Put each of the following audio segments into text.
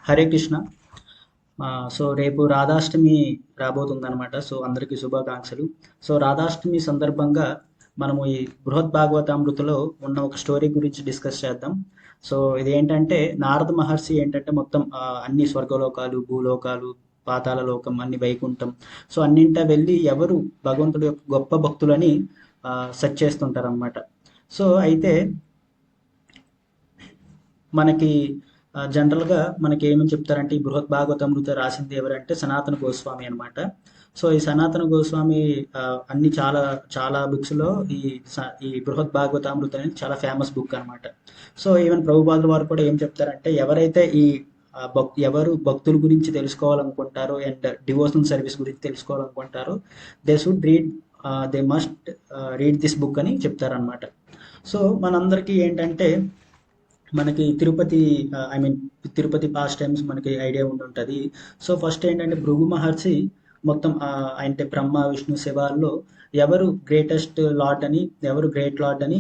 Hare Krishna. So రేపు Radhashtami రాబోతుందనమాట. So అందరికీ శుభాకాంక్షలు. సో రాధాష్టమి సందర్భంగా మనము ఈ బృహత్ భాగవతామృతలో ఉన్న ఒక స్టోరీ గురించి డిస్కస్ చేద్దాం. సో ఇదేంటంటే నారద మహర్షి ఏంటంటే మొత్తం అన్ని స్వర్గలోకాలు, భూలోకాలు, పాతాళ లోకం, అన్ని వైకుంఠం, సో అన్నింటా వెళ్ళి ఎవరు భగవంతుడి యొక్క గొప్ప భక్తులని సెర్చ్ చేస్తుంటారు అనమాట. సో అయితే మనకి జనరల్గా మనకి ఏమని చెప్తారంటే ఈ బృహత్ భాగవతామృత రాసింది ఎవరంటే సనాతన గోస్వామి అనమాట. సో ఈ సనాతన గోస్వామి అన్ని చాలా చాలా బుక్స్లో ఈ బృహత్ భాగవతామృత అనేది చాలా ఫేమస్ బుక్ అనమాట. సో ఈవెన్ ప్రభుపాదుల వారు కూడా ఏం చెప్తారంటే ఎవరైతే ఎవరు భక్తుల గురించి తెలుసుకోవాలనుకుంటారో అండ్ డివోషనల్ సర్వీస్ గురించి తెలుసుకోవాలనుకుంటారో they should read they must read this book అని చెప్తారనమాట. సో మనందరికీ ఏంటంటే మనకి తిరుపతి తిరుపతి పాస్ట్ టైమ్స్ మనకి ఐడియా ఉంటుంటుంది. సో ఫస్ట్ ఏంటంటే భృగు మహర్షి మొత్తం అంటే బ్రహ్మ విష్ణు శివాల్లో ఎవరు గ్రేటెస్ట్ లార్డ్ అని, ఎవరు గ్రేట్ లార్డ్ అని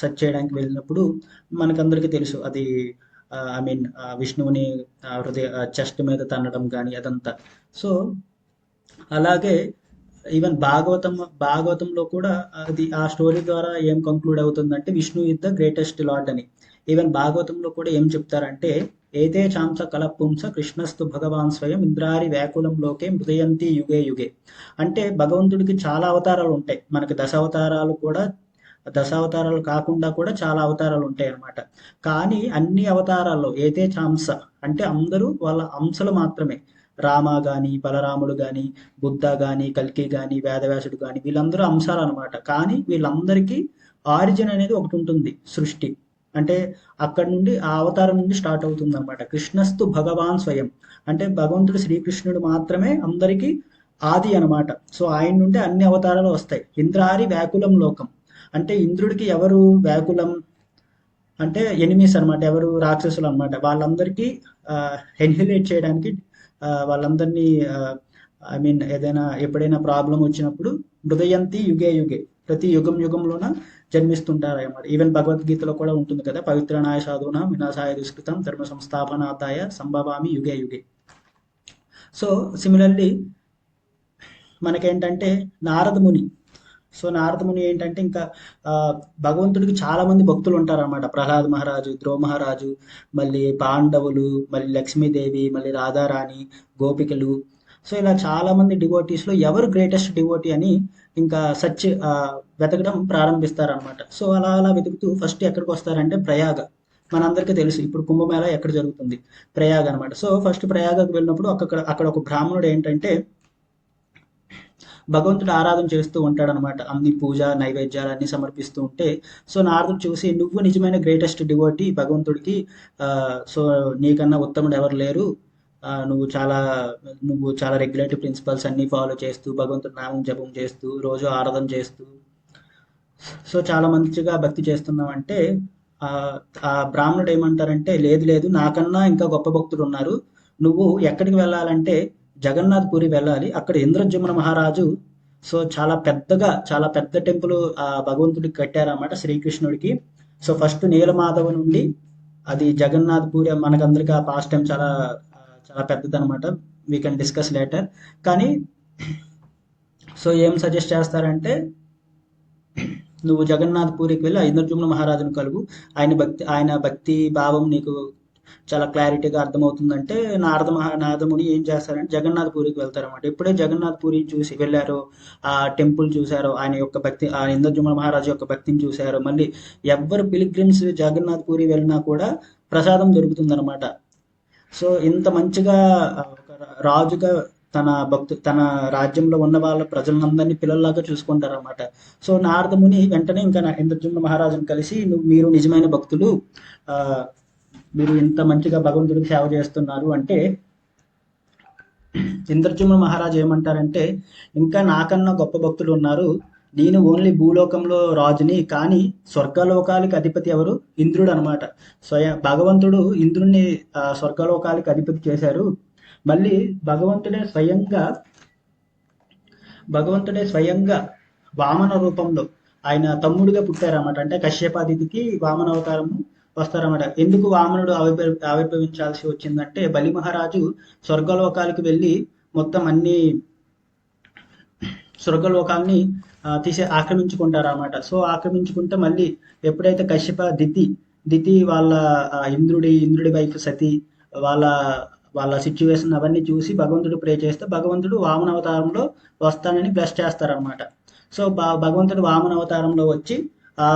సెర్చ్ చేయడానికి వెళ్ళినప్పుడు మనకందరికీ తెలుసు అది విష్ణువుని హృదయ చెస్ట్ మీద తన్నడం కానీ అదంతా. సో అలాగే ఈవెన్ భాగవతంలో కూడా అది ఆ స్టోరీ ద్వారా ఏం కంక్లూడ్ అవుతుందంటే Vishnu is the greatest lord అని. ఈవెన్ భాగవతంలో కూడా ఏం చెప్తారంటే ఏతే చాంస కలపుంస కృష్ణస్తు భగవాన్ స్వయం ఇంద్రారి వ్యాకులంలోకే మృదయంతి యుగే యుగే. అంటే భగవంతుడికి చాలా అవతారాలు ఉంటాయి. మనకి దశావతారాలు కాకుండా కూడా చాలా అవతారాలు ఉంటాయి అన్నమాట. కానీ అన్ని అవతారాల్లో ఏతే చాంస అంటే అందరూ వాళ్ళ అంశలు మాత్రమే. రామ గాని, బలరాముడు గాని, బుద్ధ గాని, కల్కి గాని, వేదవ్యాసుడు గాని, వీళ్ళందరూ అంశాలు అనమాట. కానీ వీళ్ళందరికీ ఆరిజిన్ అనేది ఒకటి ఉంటుంది, సృష్టి. అంటే అక్కడ నుండి ఆ అవతారం నుండి స్టార్ట్ అవుతుంది అనమాట. కృష్ణస్తు భగవాన్ స్వయం అంటే భగవంతుడు శ్రీకృష్ణుడు మాత్రమే అందరికీ ఆది అనమాట. సో ఆయన నుండి అన్ని అవతారాలు వస్తాయి. ఇంద్రారి వ్యాకులం లోకం అంటే ఇంద్రుడికి ఎవరు వ్యాకులం అంటే ఎనిమీస్ అనమాట, ఎవరు రాక్షసులు అనమాట. వాళ్ళందరికీ ఎన్హిలేట్ చేయడానికి వాళ్ళందరినీ ఏదైనా ఎప్పుడైనా ప్రాబ్లం వచ్చినప్పుడు మృదయంతి యుగే యుగే ప్రతి యుగంలోన జన్మిస్తుంటారు అన్నమాట. ఈవెన్ భగవద్గీతలో కూడా ఉంటుంది కదా, పవిత్రనాయ సాధునా వినాశాయ దుష్కృతం ధర్మ సంస్థాపనార్థాయ సంభవామి యుగే యుగే. సో సిమిలర్లీ మనకేంటంటే నారద ముని. సో నారద ముని ఏంటంటే ఇంకా భగవంతుడికి చాలా మంది భక్తులు ఉంటారు అనమాట. ప్రహ్లాద్ మహారాజు, ధ్రువ మహారాజు, మళ్ళీ పాండవులు, మళ్ళీ లక్ష్మీదేవి, మళ్ళీ రాధారాణి, గోపికలు. సో ఇలా చాలా మంది డివోటీస్లో ఎవరు గ్రేటెస్ట్ డివోటీ అని ఇంకా వెతకడం ప్రారంభిస్తారనమాట. సో అలా అలా వెతుకుతూ ఫస్ట్ ఎక్కడికి వస్తారంటే ప్రయాగ. మనందరికీ తెలుసు ఇప్పుడు కుంభమేళ ఎక్కడ జరుగుతుంది, ప్రయాగ అనమాట. సో ఫస్ట్ ప్రయాగకు వెళ్ళినప్పుడు అక్కడ ఒక బ్రాహ్మణుడు ఏంటంటే భగవంతుడు ఆరాధన చేస్తూ ఉంటాడనమాట. అన్ని పూజ నైవేద్యాలు అన్ని సమర్పిస్తూ ఉంటే సో నారదుడు చూసి నువ్వు నిజమైన గ్రేటెస్ట్ డివోటీ భగవంతుడికి, సో నీకన్నా ఉత్తముడు ఎవరు లేరు, నువ్వు చాలా రెగ్యులేటరీ ప్రిన్సిపల్స్ అన్ని ఫాలో చేస్తూ భగవంతుడి నామం జపం చేస్తూ రోజు ఆరాధన చేస్తూ సో చాలా మంచిగా భక్తి చేస్తున్నావు అంటే ఆ బ్రాహ్మణుడు ఏమంటారంటే లేదు లేదు, నాకన్నా ఇంకా గొప్ప భక్తులు ఉన్నారు. నువ్వు ఎక్కడికి వెళ్ళాలంటే జగన్నాథ్ పూరి వెళ్ళాలి. అక్కడ ఇంద్రజమున మహారాజు సో చాలా పెద్ద టెంపుల్ భగవంతుడికి కట్టారన్నమాట, శ్రీకృష్ణుడికి. సో ఫస్ట్ నీలమాధవ నుండి అది జగన్నాథ్ పూరి మనకందరికి ఆ పాస్ట్ టైం చాలా చాలా పెద్దది అనమాట. We can discuss later. కానీ సో ఏం సజెస్ట్ చేస్తారంటే నువ్వు జగన్నాథ్ పూరికి వెళ్ళి ఇంద్రజమున మహారాజును కలుగు, ఆయన భక్తి భావం నీకు చాలా క్లారిటీగా అర్థమవుతుందంటే నారదముని ఏం చేస్తారంటే జగన్నాథ్ పూరికి వెళ్తారన్నమాట. ఎప్పుడే జగన్నాథ్ పూరి చూసి వెళ్ళారో, ఆ టెంపుల్ చూశారో, ఆయన యొక్క భక్తి, ఆ ఇంద్రజమున మహారాజు యొక్క భక్తిని చూశారో, మళ్ళీ ఎవ్వరు పిలిగ్రిమ్స్ జగన్నాథ్ పూరి వెళ్ళినా కూడా ప్రసాదం దొరుకుతుందన్నమాట. సో ఇంత మంచిగా ఒక రాజుగా తన రాజ్యంలో ఉన్న వాళ్ళ ప్రజలందరినీ పిల్లల్లాగా చూసుకుంటారన్నమాట. సో నారదముని వెంటనే ఇంకా ఇంద్రజమున మహారాజును కలిసి మీరు నిజమైన భక్తులు, మీరు ఇంత మంచిగా భగవంతుడికి సేవ చేస్తున్నారు అంటే ఇంద్రజమున మహారాజు ఏమంటారంటే ఇంకా నాకన్నా గొప్ప భక్తులు ఉన్నారు. నేను ఓన్లీ భూలోకంలో రాజుని, కానీ స్వర్గలోకాలకి అధిపతి ఎవరు? ఇంద్రుడు అనమాట. భగవంతుడు ఇంద్రుడిని స్వర్గలోకాలకి అధిపతి చేశారు. మళ్ళీ భగవంతుడే స్వయంగా వామన రూపంలో ఆయన తమ్ముడిగా పుట్టారన్నమాట. అంటే కశ్యపాదితికి వామన అవతారము వస్తారన్నమాట. ఎందుకు వామనుడు ఆవిర్భవించాల్సి వచ్చిందంటే బలి మహారాజు స్వర్గలోకాలకు వెళ్ళి మొత్తం అన్ని స్వర్గలోకాల్ని ఆక్రమించుకుంటారన్నమాట. సో ఆక్రమించుకుంటే మళ్ళీ ఎప్పుడైతే కశ్యప దితి వాళ్ళ ఇంద్రుడి వైఫ్ సతి వాళ్ళ వాళ్ళ సిచ్యువేషన్ అవన్నీ చూసి భగవంతుడు ప్రే చేస్తే భగవంతుడు వామన అవతారంలో వస్తానని బ్లెస్ చేస్తారనమాట. సో భగవంతుడు వామన అవతారంలో వచ్చి ఆ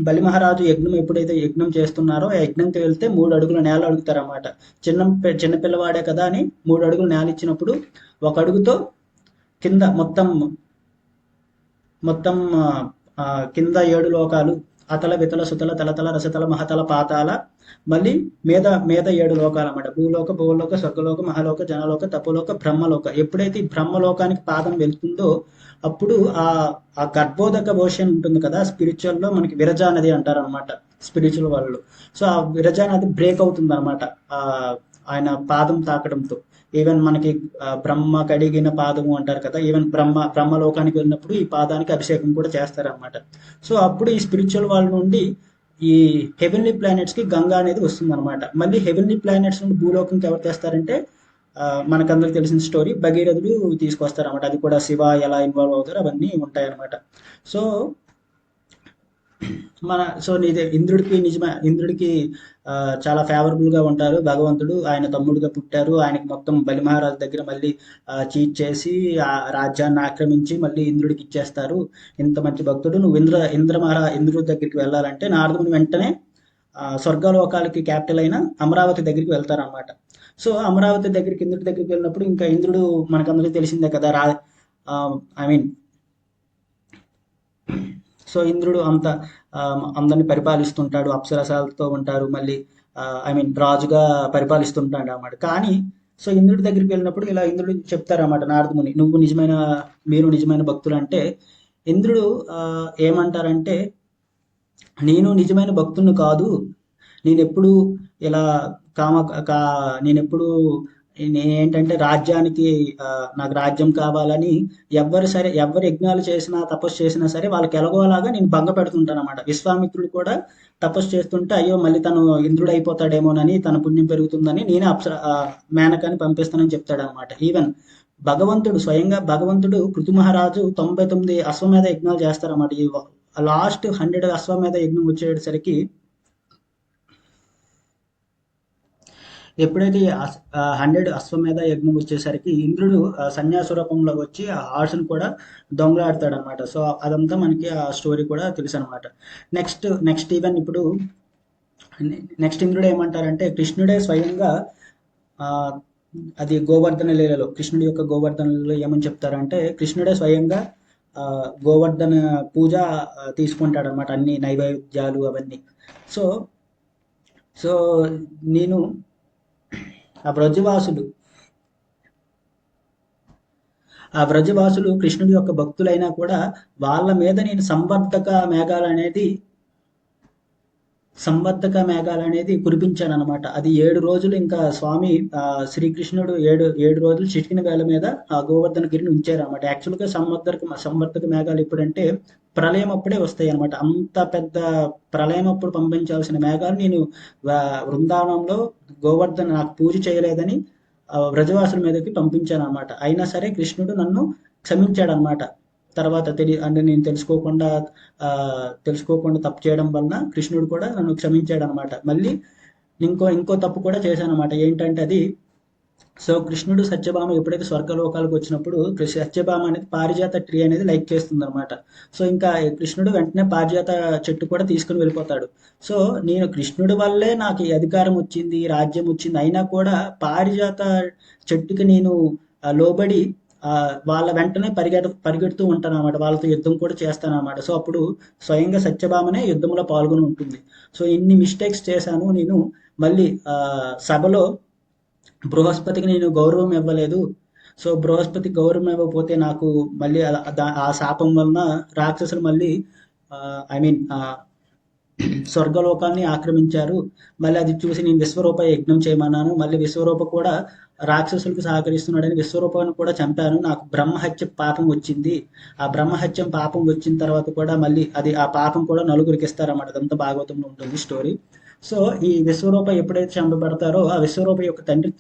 బలి మహారాజు ఎప్పుడైతే యజ్ఞం చేస్తున్నారో ఆ యజ్ఞంకి వెళ్తే 3 అడుగుల నేల అడుగుతారన్నమాట. చిన్న పిల్లవాడే కదా అని 3 అడుగులు నేల ఇచ్చినప్పుడు ఒక అడుగుతో కింద మొత్తం మొత్తం కింద 7 లోకాలు అతల వితల సుతల తలతల రసతల మహతల పాతాల మళ్ళీ మీద 7 లోకాలు అన్నమాట. భూలోక భూలోక స్వర్గలోక మహాలోక జనలోక తపోలోక బ్రహ్మలోక. ఎప్పుడైతే ఈ బ్రహ్మలోకానికి పాదం వెళ్తుందో అప్పుడు ఆ గర్భోదక ఓషన్ ఉంటుంది కదా, స్పిరిచువల్ లో మనకి విరజా నది అంటారు అనమాట స్పిరిచువల్ వాళ్ళు. సో ఆ విరజా నది బ్రేక్ అవుతుంది అనమాట ఆయన పాదం తాకడంతో. ఈవెన్ మనకి బ్రహ్మ కడిగిన పాదము అంటారు కదా, ఈవెన్ బ్రహ్మలోకానికి వెళ్ళినప్పుడు ఈ పాదానికి అభిషేకం కూడా చేస్తారనమాట. సో అప్పుడు ఈ స్పిరిచువల్ వాళ్ళ నుండి ఈ హెవెన్లీ ప్లానెట్స్ కి గంగా అనేది వస్తుంది అనమాట. మళ్ళీ హెవెన్లీ ప్లానెట్స్ నుండి భూలోకంకి ఎవరు తెస్తారంటే మనకందరికి తెలిసిన స్టోరీ భగీరథుడు తీసుకొస్తారన్నమాట. అది కూడా శివ ఎలా ఇన్వాల్వ్ అవుతారు అవన్నీ ఉంటాయన్నమాట. సో నీదే ఇంద్రుడికి చాలా ఫేవరబుల్ గా ఉంటారు భగవంతుడు. ఆయన తమ్ముడుగా పుట్టారు. ఆయనకి మొత్తం బలి మహారాజు దగ్గర మళ్ళీ చీట్ చేసి ఆ రాజ్యాన్ని ఆక్రమించి మళ్ళీ ఇంద్రుడికి ఇచ్చేస్తారు. ఇంత మంచి భక్తుడు నువ్వు ఇంద్రుడి దగ్గరికి వెళ్ళాలంటే నారదుని వెంటనే స్వర్గలోకాలకి క్యాపిటల్ అయిన అమరావతి దగ్గరికి వెళ్తారన్నమాట. సో అమరావతి దగ్గరికి ఇంద్రుడి దగ్గరికి వెళ్ళినప్పుడు ఇంకా ఇంద్రుడు మనకందరికీ తెలిసిందే కదా, ఐ మీన్ సో ఇంద్రుడు అందరిని పరిపాలిస్తుంటాడు, అప్సరసాలతో ఉంటారు, మళ్ళీ ఐ మీన్ రాజుగా పరిపాలిస్తుంటాడు అన్నమాట. కానీ సో ఇంద్రుడి దగ్గరికి వెళ్ళినప్పుడు ఇలా ఇంద్రుడు చెప్తారన్నమాట నారదముని, మీరు నిజమైన భక్తులు అంటే ఇంద్రుడు ఏమంటారంటే నేను నిజమైన భక్తుని కాదు, నేనెప్పుడు ఇలా నేనెప్పుడు నేనేంటంటే రాజ్యానికి నాకు రాజ్యం కావాలని ఎవరు యజ్ఞాలు చేసినా తపస్సు చేసినా సరే వాళ్ళకి ఎలాగోలాగా నేను భంగ పెడుతుంటాను అనమాట. విశ్వామిత్రుడు కూడా తపస్సు చేస్తుంటే అయ్యో మళ్ళీ తను ఇంద్రుడు అయిపోతాడేమోనని తన పుణ్యం పెరుగుతుందని నేనే మేనకాన్ని పంపిస్తానని చెప్తాడు అనమాట. ఈవెన్ స్వయంగా భగవంతుడు పృథు మహారాజు 99 అశ్వమేధ యజ్ఞాలు చేస్తారన్నమాట. ఈ లాస్ట్ 100 అశ్వమేధ యజ్ఞం వచ్చేసరికి ఎప్పుడైతే 100 అశ్వమేధ యజ్ఞం వచ్చేసరికి ఇంద్రుడు సన్యాస రూపంలో వచ్చి ఆ హార్స్ని కూడా దొంగలాడతాడు అనమాట. సో అదంతా మనకి ఆ స్టోరీ కూడా తెలుసు అనమాట. నెక్స్ట్ ఈవెన్ ఇప్పుడు నెక్స్ట్ ఇంద్రుడు ఏమంటారంటే కృష్ణుడే స్వయంగా అది గోవర్ధన లీలలో కృష్ణుడి యొక్క గోవర్ధన లీలలో ఏమని చెప్తారంటే కృష్ణుడే స్వయంగా గోవర్ధన పూజ తీసుకుంటాడు అనమాట, అన్ని నైవేద్యాలు అవన్నీ. సో సో నేను ఆ బ్రజవాసులు కృష్ణుడి యొక్క భక్తులైనా కూడా వాళ్ళ మీద నేను సంవర్ధక మేఘాలనేది కురిపించాను అనమాట. అది 7 రోజులు ఇంకా స్వామి శ్రీకృష్ణుడు ఏడు రోజులు చిటికిన వేల మీద ఆ గోవర్ధన గిరిని ఉంచారు అనమాట. యాక్చువల్గా సంవర్ధక మేఘాలు ఎప్పుడంటే ప్రళయం అప్పుడే వస్తాయి అనమాట. అంత పెద్ద ప్రళయం అప్పుడు పంపించాల్సిన మేఘాలు నేను బృందావనంలో గోవర్ధన నాకు పూజ చేయలేదని వ్రజవాసుల మీదకి పంపించాను అనమాట. అయినా సరే కృష్ణుడు నన్ను క్షమించాడు అనమాట. తర్వాత అంటే నేను తెలుసుకోకుండా తప్పు చేయడం వలన కృష్ణుడు కూడా నన్ను క్షమించాడు అనమాట. మళ్ళీ ఇంకో తప్పు కూడా చేశాను అనమాట. ఏంటంటే అది సో కృష్ణుడు సత్యభామ ఎప్పుడైతే స్వర్గలోకాలకు వచ్చినప్పుడు సత్యభామ అనేది పారిజాత ట్రీ అనేది లైక్ చేస్తుంది అనమాట. సో ఇంకా కృష్ణుడు వెంటనే పారిజాత చెట్టు కూడా తీసుకుని వెళ్ళిపోతాడు. సో నేను కృష్ణుడి వల్లే నాకు ఈ అధికారం వచ్చింది, రాజ్యం వచ్చింది, అయినా కూడా పారిజాత చెట్టుకి నేను లోబడి వాళ్ళ వెంటనే పరిగెడుతూ ఉంటాను అనమాట. వాళ్ళతో యుద్ధం కూడా చేస్తాను అనమాట. సో అప్పుడు స్వయంగా సత్యభామనే యుద్ధంలో పాల్గొని ఉంటుంది. సో ఇన్ని మిస్టేక్స్ చేశాను నేను. మళ్ళీ సభలో బృహస్పతికి నేను గౌరవం ఇవ్వలేదు. సో బృహస్పతి గౌరవం ఇవ్వకపోతే నాకు మళ్ళీ ఆ శాపం వలన రాక్షసులు మళ్ళీ ఐ మీన్ స్వర్గలోకాన్ని ఆక్రమించారు. మళ్ళీ అది చూసి నేను విశ్వరూప యజ్ఞం చేయమన్నాను. మళ్ళీ విశ్వరూప కూడా రాక్షసులకు సహకరిస్తున్నాడని విశ్వరూపాన్ని కూడా చంపాను. నాకు బ్రహ్మహత్య పాపం వచ్చింది. ఆ బ్రహ్మహత్యం పాపం వచ్చిన తర్వాత కూడా మళ్ళీ ఆ పాపం కూడా నలుగురికి ఇస్తారన్నమాట. అదంతా భాగవతంలో ఉంటుంది స్టోరీ. సో ఈ విశ్వరూప ఎప్పుడైతే చంపబడతారో ఆ విశ్వరూప యొక్క తండ్రి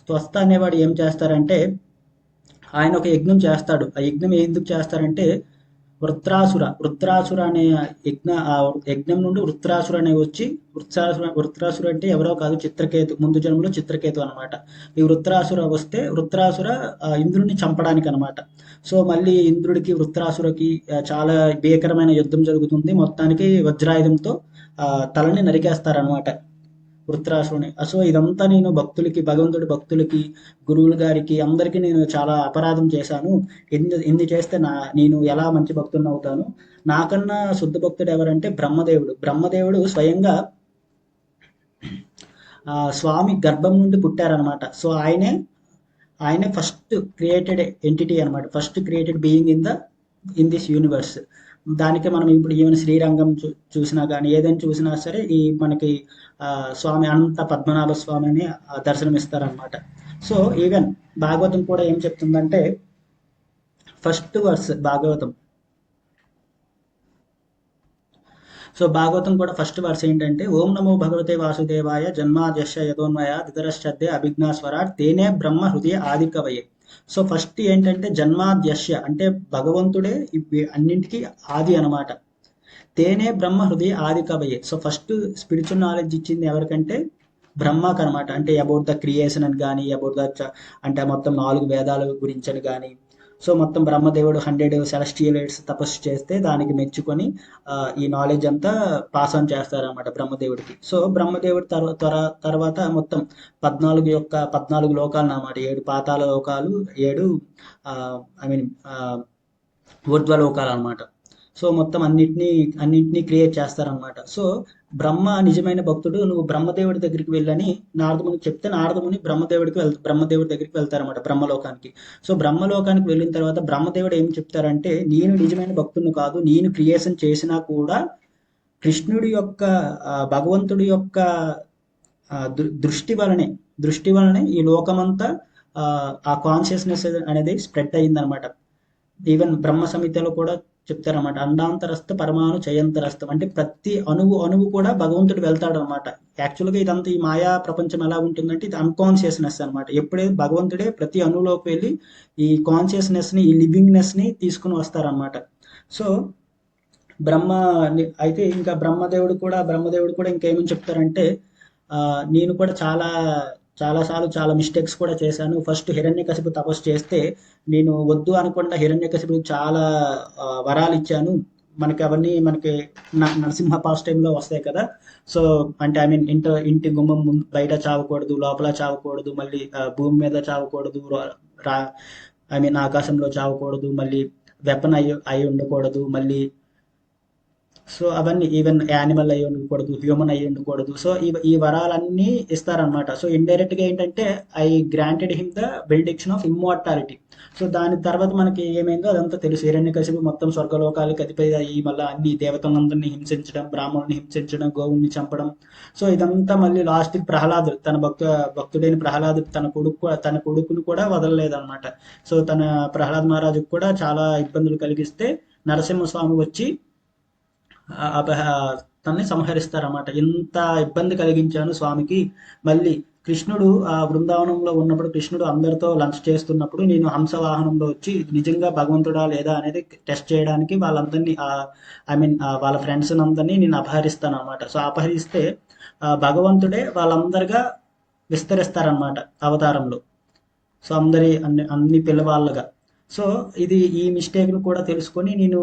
త్వస్త అనేవాడు ఏం చేస్తారంటే ఆయన ఒక యజ్ఞం చేస్తాడు. ఆ యజ్ఞం ఎందుకు చేస్తారంటే వృత్రాసుర అనే ఆ యజ్ఞం నుండి వృత్రాసుర అనే వచ్చి వృత్రాసుర అంటే ఎవరో కాదు, చిత్రకేతు, ముందు జన్మలో చిత్రకేతు అనమాట. ఈ వృత్రాసుర వస్తే వృత్రాసుర ఇంద్రుడిని చంపడానికి అనమాట. సో మళ్ళీ ఇంద్రుడికి వృత్రాసురకి చాలా భీకరమైన యుద్ధం జరుగుతుంది. మొత్తానికి వజ్రాయుధంతో తలని నరికేస్తారనమాట వృత్రాసురుని. సో ఇదంతా నేను భక్తులకి, భగవంతుడి భక్తులకి, గురువుల గారికి అందరికీ నేను చాలా అపరాధం చేశాను. ఇన్ని చేస్తే నేను ఎలా మంచి భక్తుడిని అవుతాను? నాకన్నా శుద్ధ భక్తుడు ఎవరంటే బ్రహ్మదేవుడు స్వయంగా స్వామి గర్భం నుండి పుట్టారనమాట. సో ఆయనే ఫస్ట్ క్రియేటెడ్ ఎంటిటీ అనమాట, first created being in this universe. దానికి మనం ఇప్పుడు ఈవెన్ శ్రీరంగం చూసినా కానీ ఏదైనా చూసినా సరే ఈ మనకి స్వామి అనంత పద్మనాభ స్వామి అని దర్శనమిస్తారనమాట. సో ఈవెన్ భాగవతం కూడా ఏం చెప్తుందంటే first verse Bhagavatam. So Bhagavatam కూడా ఫస్ట్ వర్స్ ఏంటంటే ఓం నమో భగవతే వాసుదేవాయ జన్మాద్యస్య యతోన్మయ దితరశ్చద్దే అభిజ్ఞాస్వరాట్ తేనే బ్రహ్మ హృదయ ఆదికవయే. సో ఫస్ట్ ఏంటంటే జన్మాద్యస్య అంటే భగవంతుడే అన్నింటికి ఆది అనమాట. తేనే బ్రహ్మ హృదయ ఆది కవయే. సో ఫస్ట్ స్పిరిచువల్ నాలెడ్జ్ ఇచ్చింది ఎవరికంటే బ్రహ్మకు అనమాట. అంటే అబౌట్ ద క్రియేషన్ అని కానీ, అబౌట్ ద అంటే మొత్తం 4 వేదాల గురించి అని కానీ. సో మొత్తం బ్రహ్మదేవుడు 100 సెలస్టియల్ ఎయిడ్స్ తపస్సు చేస్తే దానికి మెచ్చుకొని ఈ నాలెడ్జ్ అంతా పాస్ ఆన్ చేస్తారనమాట బ్రహ్మదేవుడికి. సో బ్రహ్మదేవుడి తర్వాత మొత్తం 14 లోకాలు అన్నమాట. 7 పాతాళ లోకాలు, 7 ఐ మీన్ ఊర్ధ్వ లోకాలు అనమాట. సో మొత్తం అన్నింటినీ క్రియేట్ చేస్తారనమాట. సో బ్రహ్మ నిజమైన భక్తుడు, నువ్వు బ్రహ్మదేవుడి దగ్గరికి వెళ్ళని నారదమునికి చెప్తే నారదముని బ్రహ్మదేవుడి దగ్గరికి వెళ్తారనమాట బ్రహ్మలోకానికి. సో బ్రహ్మలోకానికి వెళ్ళిన తర్వాత బ్రహ్మదేవుడు ఏం చెప్తారంటే నేను నిజమైన భక్తుని కాదు, నేను క్రియేషన్ చేసినా కూడా కృష్ణుడి యొక్క భగవంతుడి యొక్క దృష్టి వలనే ఈ లోకమంతా ఆ కాన్షియస్నెస్ అనేది స్ప్రెడ్ అయిందనమాట. ఈవెన్ బ్రహ్మ సంహితలో కూడా చెప్తారన్నమాట, అండాంతరస్థ పరమాణు చయంతరస్థం అంటే ప్రతి అణువు కూడా భగవంతుడు వెళ్తాడు అనమాట. యాక్చువల్గా ఇదంతా ఈ మాయా ప్రపంచం ఎలా ఉంటుందంటే ఇది అన్కాన్షియస్నెస్ అనమాట. ఎప్పుడైతే భగవంతుడే ప్రతి అణువులోకి వెళ్ళి ఈ కాన్షియస్నెస్ ని, ఈ లివింగ్నెస్ ని తీసుకుని వస్తారనమాట. సో అయితే ఇంకా బ్రహ్మదేవుడు కూడా ఇంకేమని చెప్తారంటే నేను కూడా చాలాసార్లు చాలా మిస్టేక్స్ కూడా చేశాను. ఫస్ట్ హిరణ్యకశిపు తపస్సు చేస్తే నేను వద్దు అనకుండా హిరణ్యకశిపుకి చాలా వరాలు ఇచ్చాను. మనకి నరసింహ పాస్ టైంలో వస్తాయి కదా. సో అంటే ఐ మీన్ ఇంటి గుమ్మం బయట చావకూడదు, లోపల చావకూడదు, మళ్ళీ భూమి మీద చావకూడదు, ఐ మీన్ ఆకాశంలో చావకూడదు, మళ్ళీ వెపన్ అయి ఉండకూడదు, మళ్ళీ సో అవన్నీ ఈవెన్ యానిమల్ అయ్యి ఉండకూడదు, హ్యూమన్ అయ్యి ఉండకూడదు. సో ఈ వరాలన్నీ ఇస్తారనమాట. సో ఇండైరెక్ట్ గా ఏంటంటే I granted him the benediction of immortality. So దాని తర్వాత మనకి ఏమైందో అదంతా తెలుసు. హిరణ్యకశిపు మొత్తం స్వర్గలోకాలకి అధిపతి అయ్యి మళ్ళీ అన్ని దేవతలందరినీ హింసించడం, బ్రాహ్మణుని హింసించడం, గోవుల్ని చంపడం. సో ఇదంతా మళ్ళీ లాస్ట్ ప్రహ్లాదు తన భక్తుడైన ప్రహ్లాదు తన కొడుకును కూడా వదలలేదన్నమాట. సో తన ప్రహ్లాద్ మహారాజుకు కూడా చాలా ఇబ్బందులు కలిగిస్తే నరసింహస్వామి వచ్చి తనని సంహరిస్తారన్నమాట. ఇంత ఇబ్బంది కలిగించాను స్వామికి. మళ్ళీ కృష్ణుడు ఆ బృందావనంలో ఉన్నప్పుడు, కృష్ణుడు అందరితో లంచ్ చేస్తున్నప్పుడు నేను హంస వాహనంలో వచ్చి నిజంగా భగవంతుడా లేదా అనేది టెస్ట్ చేయడానికి వాళ్ళందరినీ ఐ మీన్ వాళ్ళ ఫ్రెండ్స్ అందరినీ నేను అపహరిస్తాను అనమాట. సో అపహరిస్తే భగవంతుడే వాళ్ళందరిగా విస్తరిస్తారనమాట అవతారంలో. సో అన్ని పిల్లవాళ్ళగా. సో ఈ మిస్టేక్ను కూడా తెలుసుకొని నేను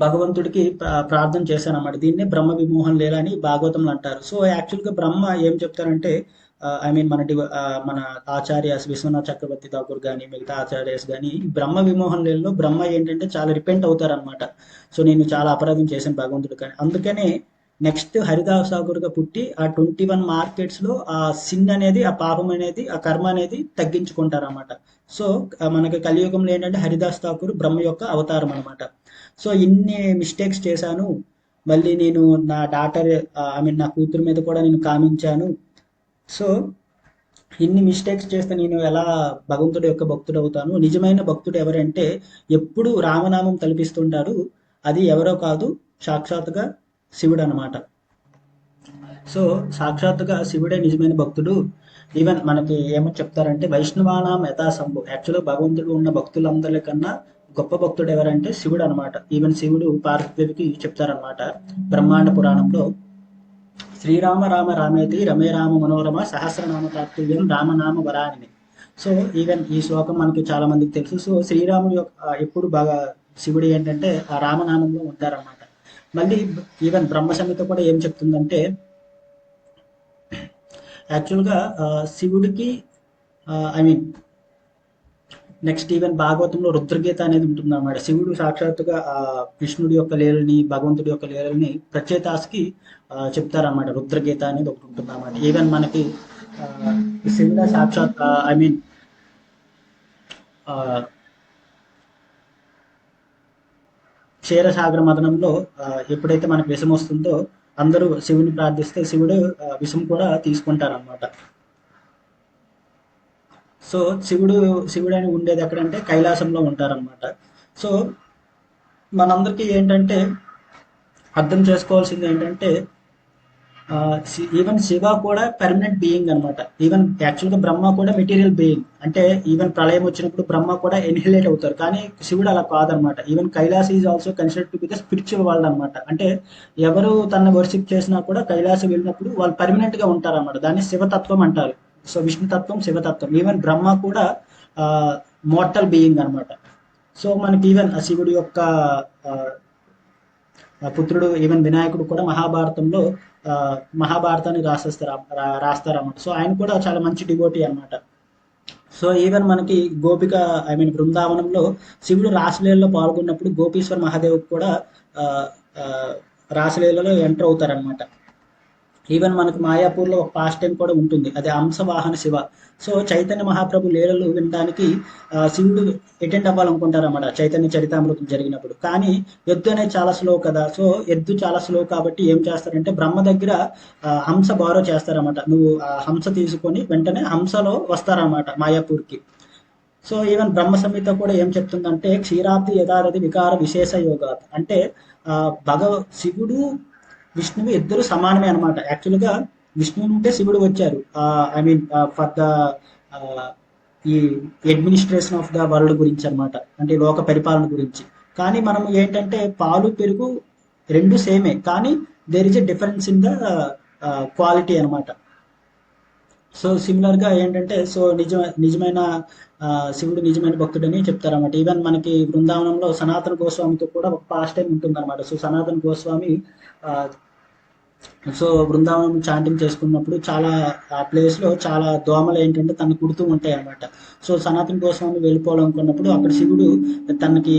భగవంతుడికి ప్రార్థన చేశాను అన్నమాట. దీన్నే బ్రహ్మ విమోహం లీల అని భాగవతంలో అంటారు. సో యాక్చువల్గా బ్రహ్మ ఏం చెప్తారంటే ఐ మీన్ మన ఆచార్యస్ విశ్వనాథ్ చక్రవర్తి ఠాకూర్ కానీ మిగతా ఆచార్యస్ కానీ బ్రహ్మ విమోహం లీలలో బ్రహ్మ ఏంటంటే చాలా రిపెంట్ అవుతారనమాట. సో నేను చాలా అపరాధం చేశాను భగవంతుడు కానీ, అందుకనే నెక్స్ట్ హరిదాస్ ఠాకూర్గా పుట్టి ఆ 21 మార్కెట్స్లో ఆ సిన్ అనేది, ఆ పాపం అనేది, ఆ కర్మ అనేది తగ్గించుకుంటారన్నమాట. సో మనకి కలియుగంలో ఏంటంటే హరిదాస్ ఠాకూర్ బ్రహ్మ యొక్క అవతారం అనమాట. సో ఇన్ని మిస్టేక్స్ చేశాను. మళ్ళీ నేను నా డాటర్ ఐ మీన్ నా కూతురు మీద కూడా నేను కామించాను. సో ఇన్ని మిస్టేక్స్ చేస్తే నేను ఎలా భగవంతుడి యొక్క భక్తుడు అవుతాను? నిజమైన భక్తుడు ఎవరంటే ఎప్పుడు రామనామం తలపిస్తుంటారు. అది ఎవరో కాదు, సాక్షాత్గా శివుడు అనమాట. సో సాక్షాత్తుగా శివుడే నిజమైన భక్తుడు. ఈవెన్ మనకి ఏమని చెప్తారంటే వైష్ణవానాం యథాశంభు. యాక్చువల్గా భగవంతుడు ఉన్న భక్తులందరికన్నా గొప్ప భక్తుడు ఎవరంటే శివుడు అనమాట. ఈవెన్ శివుడు పార్వతీదేవికి చెప్తారనమాట బ్రహ్మాండ పురాణంలో, శ్రీరామ రామ రామేతి రమే రామ మనోరమ సహస్రనామ తాత్తుల్యం రామనామ వరానిని. సో ఈవెన్ ఈ శ్లోకం మనకి చాలా మందికి తెలుసు. సో శ్రీరాముడు యొక్క ఎప్పుడు బాగా శివుడు ఏంటంటే ఆ రామనామంలో ఉంటారన్నమాట. మళ్ళీ ఈవెన్ బ్రహ్మ సంహిత కూడా ఏం చెప్తుందంటే యాక్చువల్గా శివుడికి ఐ మీన్ నెక్స్ట్ ఈవెన్ భాగవతంలో రుద్రగీత అనేది ఉంటుంది అన్నమాట. శివుడు సాక్షాత్తుగా కృష్ణుడి యొక్క లీలని భగవంతుడి యొక్క లీలని ప్రచేతాస్కి చెప్తారన్నమాట. రుద్రగీత అనేది ఒకటి ఉంటుంది అన్నమాట. ఈవెన్ మనకి ఆ, శివుడ సాక్షాత్ ఐ మీన్ క్షీరసాగర మదనంలో ఎప్పుడైతే మనకు విషం వస్తుందో అందరూ శివుని ప్రార్థిస్తే శివుడు విషం కూడా తీసుకుంటారన్నమాట. సో శివుడు అని ఉండేది ఎక్కడంటే కైలాసంలో ఉంటారన్నమాట. సో మనందరికీ ఏంటంటే అర్థం చేసుకోవాల్సింది ఏంటంటే ఈవెన్ శివ కూడా పర్మనెంట్ బీయింగ్ అనమాట. ఈవెన్ యాక్చువల్గా బ్రహ్మ కూడా మెటీరియల్ బీయింగ్. అంటే ఈవెన్ ప్రళయం వచ్చినప్పుడు బ్రహ్మ కూడా ఎన్హిలేట్ అవుతారు, కానీ శివుడు అలా కాదనమాట. Even Kailash is also considered to be the spiritual world అనమాట. అంటే ఎవరు తన వర్షిప్ చేసినా కూడా కైలాసం వెళ్ళినప్పుడు వాళ్ళు పర్మనెంట్ గా ఉంటారు అనమాట. దాన్ని శివతత్వం అంటారు. సో విష్ణుతత్వం శివతత్వం. ఈవెన్ బ్రహ్మ కూడా మోర్టల్ బీయింగ్ అనమాట. సో మనకి ఈవెన్ శివుడి యొక్క ఆ, పుత్రుడు ఈవెన్ వినాయకుడు కూడా మహాభారతంలో ఆ, మహాభారతాన్ని రాస్తారన్నమాట. సో ఆయన కూడా చాలా మంచి డివోటీ అన్నమాట. సో ఈవెన్ మనకి గోపిక ఐ మీన్ బృందావనంలో శివుడు రాసలీలలో పాల్గొన్నప్పుడు గోపీశ్వర్ మహాదేవ్ కూడా ఆ, ఆ, రాసలీలలో ఎంటర్ అవుతారనమాట. ఈవెన్ మనకు మాయాపూర్లో ఒక పాస్ట్ టైం కూడా ఉంటుంది, అది హంసవాహన శివ. సో చైతన్య మహాప్రభు లీలలు వినడానికి శివుడు అటెండ్ అవ్వాలనుకుంటారన్నమాట చైతన్య చరితామృతం జరిగినప్పుడు. కానీ ఎద్దు అనేది చాలా స్లో కదా. సో ఎద్దు చాలా స్లో కాబట్టి ఏం చేస్తారంటే బ్రహ్మ దగ్గర హంస బారో చేస్తారన్నమాట. నువ్వు ఆ హంస తీసుకొని వెంటనే హంసలో వస్తారన్నమాట మాయాపూర్కి. సో ఈవెన్ బ్రహ్మ సంహిత కూడా ఏం చెప్తుందంటే క్షీరాబ్ది యథారథి వికార విశేష యోగాత్. అంటే శివుడు విష్ణువు ఇద్దరు సమానమే అనమాట. యాక్చువల్గా విష్ణువు నుంటే శివుడు వచ్చారు. ఐ మీన్ ఫర్ ద ఈ అడ్మినిస్ట్రేషన్ ఆఫ్ ద వరల్డ్ గురించి అనమాట, అంటే లోక పరిపాలన గురించి. కానీ మనం ఏంటంటే పాలు పెరుగు రెండు సేమే, కానీ there is a difference in the quality అనమాట. సో సిమిలర్ గా ఏంటంటే సో నిజమైన శివుడు నిజమైన భక్తుడని చెప్తారన్నమాట. ఈవెన్ మనకి బృందావనంలో సనాతన గోస్వామితో కూడా ఒక పాస్ట్ టైం ఉంటుంది అనమాట. సో సనాతన గోస్వామి ఆ, సో బృందావనం చాంటింగ్ చేసుకున్నప్పుడు చాలా ఆ ప్లేస్ లో చాలా దోమలు ఏంటంటే తను కుడుతూ ఉంటాయి అన్నమాట. సో సనాతన గోస్వామి వెళ్ళిపోవాలనుకున్నప్పుడు అక్కడ శివుడు తనకి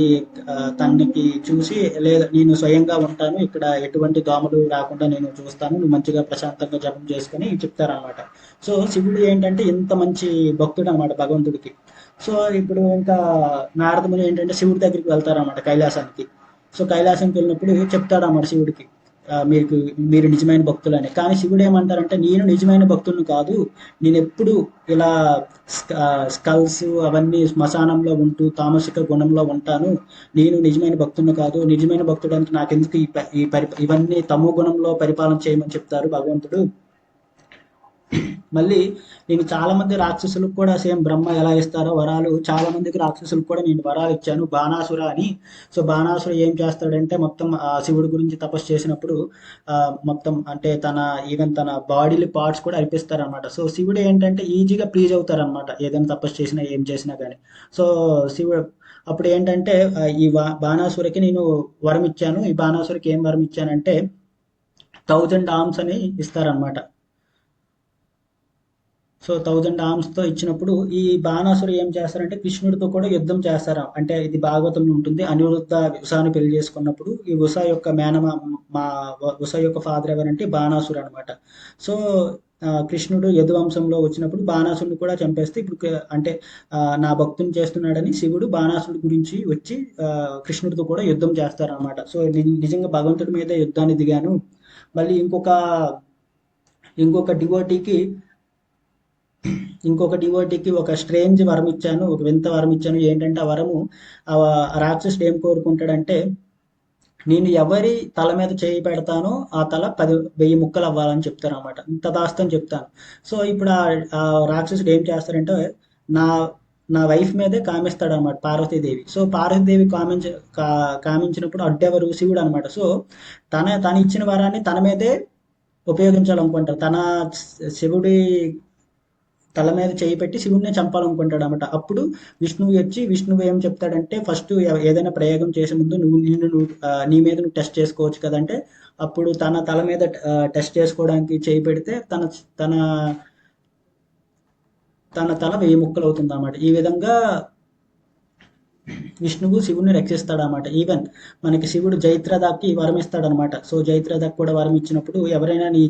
తనకి చూసి, లేదా నేను స్వయంగా ఉంటాను ఇక్కడ, ఎటువంటి దోమలు రాకుండా నేను చూస్తాను, నువ్వు మంచిగా ప్రశాంతంగా జపం చేసుకొని చెప్తారనమాట. సో శివుడు ఏంటంటే ఇంత మంచి భక్తుడు అనమాట భగవంతుడికి. సో ఇప్పుడు ఇంకా నారదముని ఏంటంటే శివుడి దగ్గరికి వెళ్తారన్నమాట కైలాసానికి. సో కైలాసానికి వెళ్ళినప్పుడు చెప్తాడన్నమాట శివుడికి, మీకు మీరు నిజమైన భక్తులని. కానీ శివుడు ఏమంటారంటే నేను నిజమైన భక్తులను కాదు, నేను ఎప్పుడు ఇలా స్కల్స్ అవన్నీ శ్మశానంలో ఉంటూ తామసిక గుణంలో ఉంటాను, నేను నిజమైన భక్తులను కాదు, నిజమైన భక్తుడు అంటే నాకెందుకు ఇవన్నీ తమో గుణంలో పరిపాలన చేయమని చెప్తారు భగవంతుడు. మళ్ళీ నేను చాలా మంది రాక్షసులకు కూడా సేమ్ బ్రహ్మ ఎలా ఇస్తారో వరాలు, చాలా మందికి రాక్షసులకు కూడా నేను వరాలు ఇచ్చాను, బాణాసుర అని. సో బాణాసుర ఏం చేస్తాడంటే మొత్తం ఆ శివుడి గురించి తపస్సు చేసినప్పుడు మొత్తం అంటే ఈవెన్ తన బాడీలి పార్ట్స్ కూడా అర్పిస్తారనమాట. సో శివుడు ఏంటంటే ఈజీగా ప్లీజ్ అవుతారనమాట ఏదైనా తపస్సు చేసినా ఏం చేసినా కానీ. సో శివుడు అప్పుడు ఏంటంటే ఈ బాణాసురకి నేను వరం ఇచ్చాను. ఈ బాణాసురకి ఏం వరం ఇచ్చానంటే 1000 ఆర్మ్స్ అని ఇస్తారనమాట. సో 1000 ఆర్మ్స్ తో ఇచ్చినప్పుడు ఈ బాణాసురు ఏం చేస్తారంటే కృష్ణుడితో కూడా యుద్ధం చేస్తారు. అంటే ఇది భాగవతంలో ఉంటుంది. అనిరుద్ధ ఉషాని పెళ్లి చేసుకున్నప్పుడు ఈ ఉష యొక్క మా ఉష యొక్క ఫాదర్ ఎవరంటే బాణాసురు అనమాట. సో కృష్ణుడు యదువంశంలో వచ్చినప్పుడు బాణాసురుని కూడా చంపేస్తే ఇప్పుడు అంటే నా భక్తుని చేస్తున్నాడని శివుడు బాణాసురుడి గురించి వచ్చి కృష్ణుడితో కూడా యుద్ధం చేస్తారనమాట. సో నిజంగా భగవంతుడి మీద యుద్ధాన్ని దిగాను. మళ్ళీ ఇంకొక డివోటీకి ఒక స్ట్రేంజ్ వరం ఇచ్చాను, ఒక వింత వరం ఇచ్చాను. ఏంటంటే ఆ వరము ఆ రాక్షసుడు ఏం కోరుకుంటాడంటే నేను ఎవరి తల మీద చేయి పెడతానో ఆ తల 10,000 ముక్కలు అవ్వాలని చెప్తారనమాట. ఇంత దాస్తని చెప్తాను. సో ఇప్పుడు ఆ రాక్షసుడు ఏం చేస్తాడంటే నా నా వైఫ్ మీదే కామిస్తాడనమాట పార్వతీదేవి. సో పార్వతీదేవి కామించినప్పుడు అడ్డెవరు శివుడు అనమాట. సో తను ఇచ్చిన వరాన్ని తన మీదే ఉపయోగించాలనుకుంటారు. శివుడి తల మీద చేయి పెట్టి శివుడినే చంపాలనుకుంటాడు అనమాట. అప్పుడు విష్ణువు ఏం చెప్తాడంటే ఫస్ట్ ఏదైనా ప్రయోగం చేసే ముందు నీ మీద నువ్వు టెస్ట్ చేసుకోవచ్చు కదంటే అప్పుడు తన తల మీద టెస్ట్ చేసుకోవడానికి చేయి పెడితే తన తన తల 1000 ముక్కలు అవుతుంది అన్నమాట. ఈ విధంగా విష్ణువు శివుడిని రక్షిస్తాడనమాట. ఈవెన్ మనకి శివుడు జైత్రదాకి వరం ఇస్తాడనమాట. సో జైత్రదాకి కూడా వరం ఇచ్చినప్పుడు ఎవరైనా నీ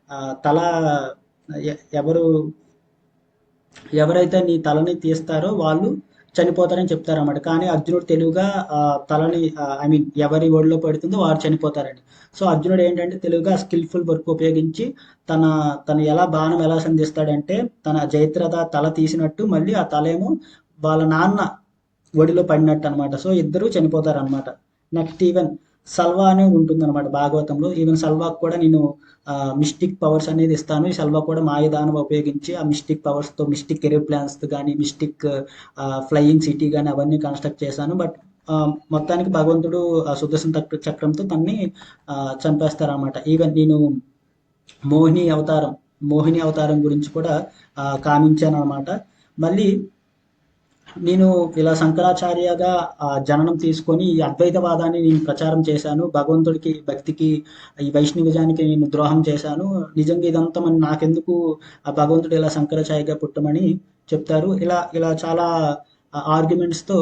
ఆ, తల ఎవరు ఎవరైతే నీ తలని తీస్తారో వాళ్ళు చనిపోతారని చెప్తారన్నమాట. కానీ అర్జునుడు తెలివిగా తలని ఐ మీన్ ఎవరి ఒడిలో పడుతుందో వారు చనిపోతారని. సో అర్జునుడు ఏంటంటే తెలివిగా స్కిల్ఫుల్ వర్క్ ఉపయోగించి తన తను బాణం ఎలా సంధిస్తాడంటే తన జయత్రథ తల తీసినట్టు మళ్ళీ ఆ తల ఏమో వాళ్ళ నాన్న ఒడిలో పడినట్టు అనమాట. సో ఇద్దరు చనిపోతారనమాట. నెక్స్ట్ ఈవెన్ సల్వా అనేది ఉంటుందన్నమాట భాగవతంలో. ఈవెన్ సల్వాకు కూడా నేను మిస్టిక్ పవర్స్ అనేది ఇస్తాను. ఈ సల్వా కూడా మాయదానం ఉపయోగించి ఆ మిస్టిక్ పవర్స్తో మిస్టిక్ ఏరోప్లాన్స్ కానీ మిస్టిక్ ఫ్లయింగ్ సిటీ కానీ అవన్నీ కన్స్ట్రక్ట్ చేశాను. బట్ మొత్తానికి భగవంతుడు ఆ సుదర్శన చక్రంతో తన్ని చంపేస్తారనమాట. ఈవెన్ నేను మోహిని అవతారం మోహిని అవతారం గురించి కూడా కామించాను అనమాట. మళ్ళీ నేను ఇలా శంకరాచార్యగా జననం తీసుకొని ఈ అద్వైతవాదాన్ని నేను ప్రచారం చేశాను. భగవంతుడికి భక్తికి ఈ వైష్ణవిజానికి నేను ద్రోహం చేశాను. నిజంగా ఇదంతా మన నాకెందుకు ఆ భగవంతుడు ఇలా శంకరాచార్యగా పుట్టమని చెప్తారు. ఇలా ఇలా చాలా ఆర్గ్యుమెంట్స్తో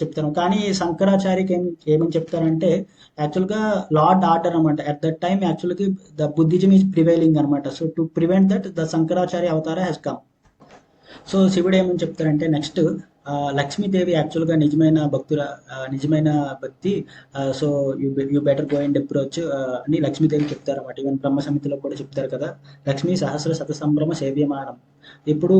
చెప్తాను. కానీ శంకరాచార్యకి ఏమని చెప్తారంటే యాక్చువల్గా లార్డ్ ఆర్డర్ అనమాట. అట్ దట్ టైమ్ యాక్చువల్గా ద బుద్ధిజం ఈజ్ ప్రివైలింగ్ అనమాట. So to prevent that the Shankaracharya అవతార హ్యాస్ కమ్. సో శివుడు ఏమని చెప్తారంటే నెక్స్ట్ లక్ష్మీదేవి యాక్చువల్గా నిజమైన భక్తి. So you better go and approach అని లక్ష్మీదేవి చెప్తారన్నమాట. ఈవెన్ బ్రహ్మ సమితిలో కూడా చెప్తారు కదా, లక్ష్మీ సహస్ర శత సంభ్రమ సేవ్యమానం. ఇప్పుడు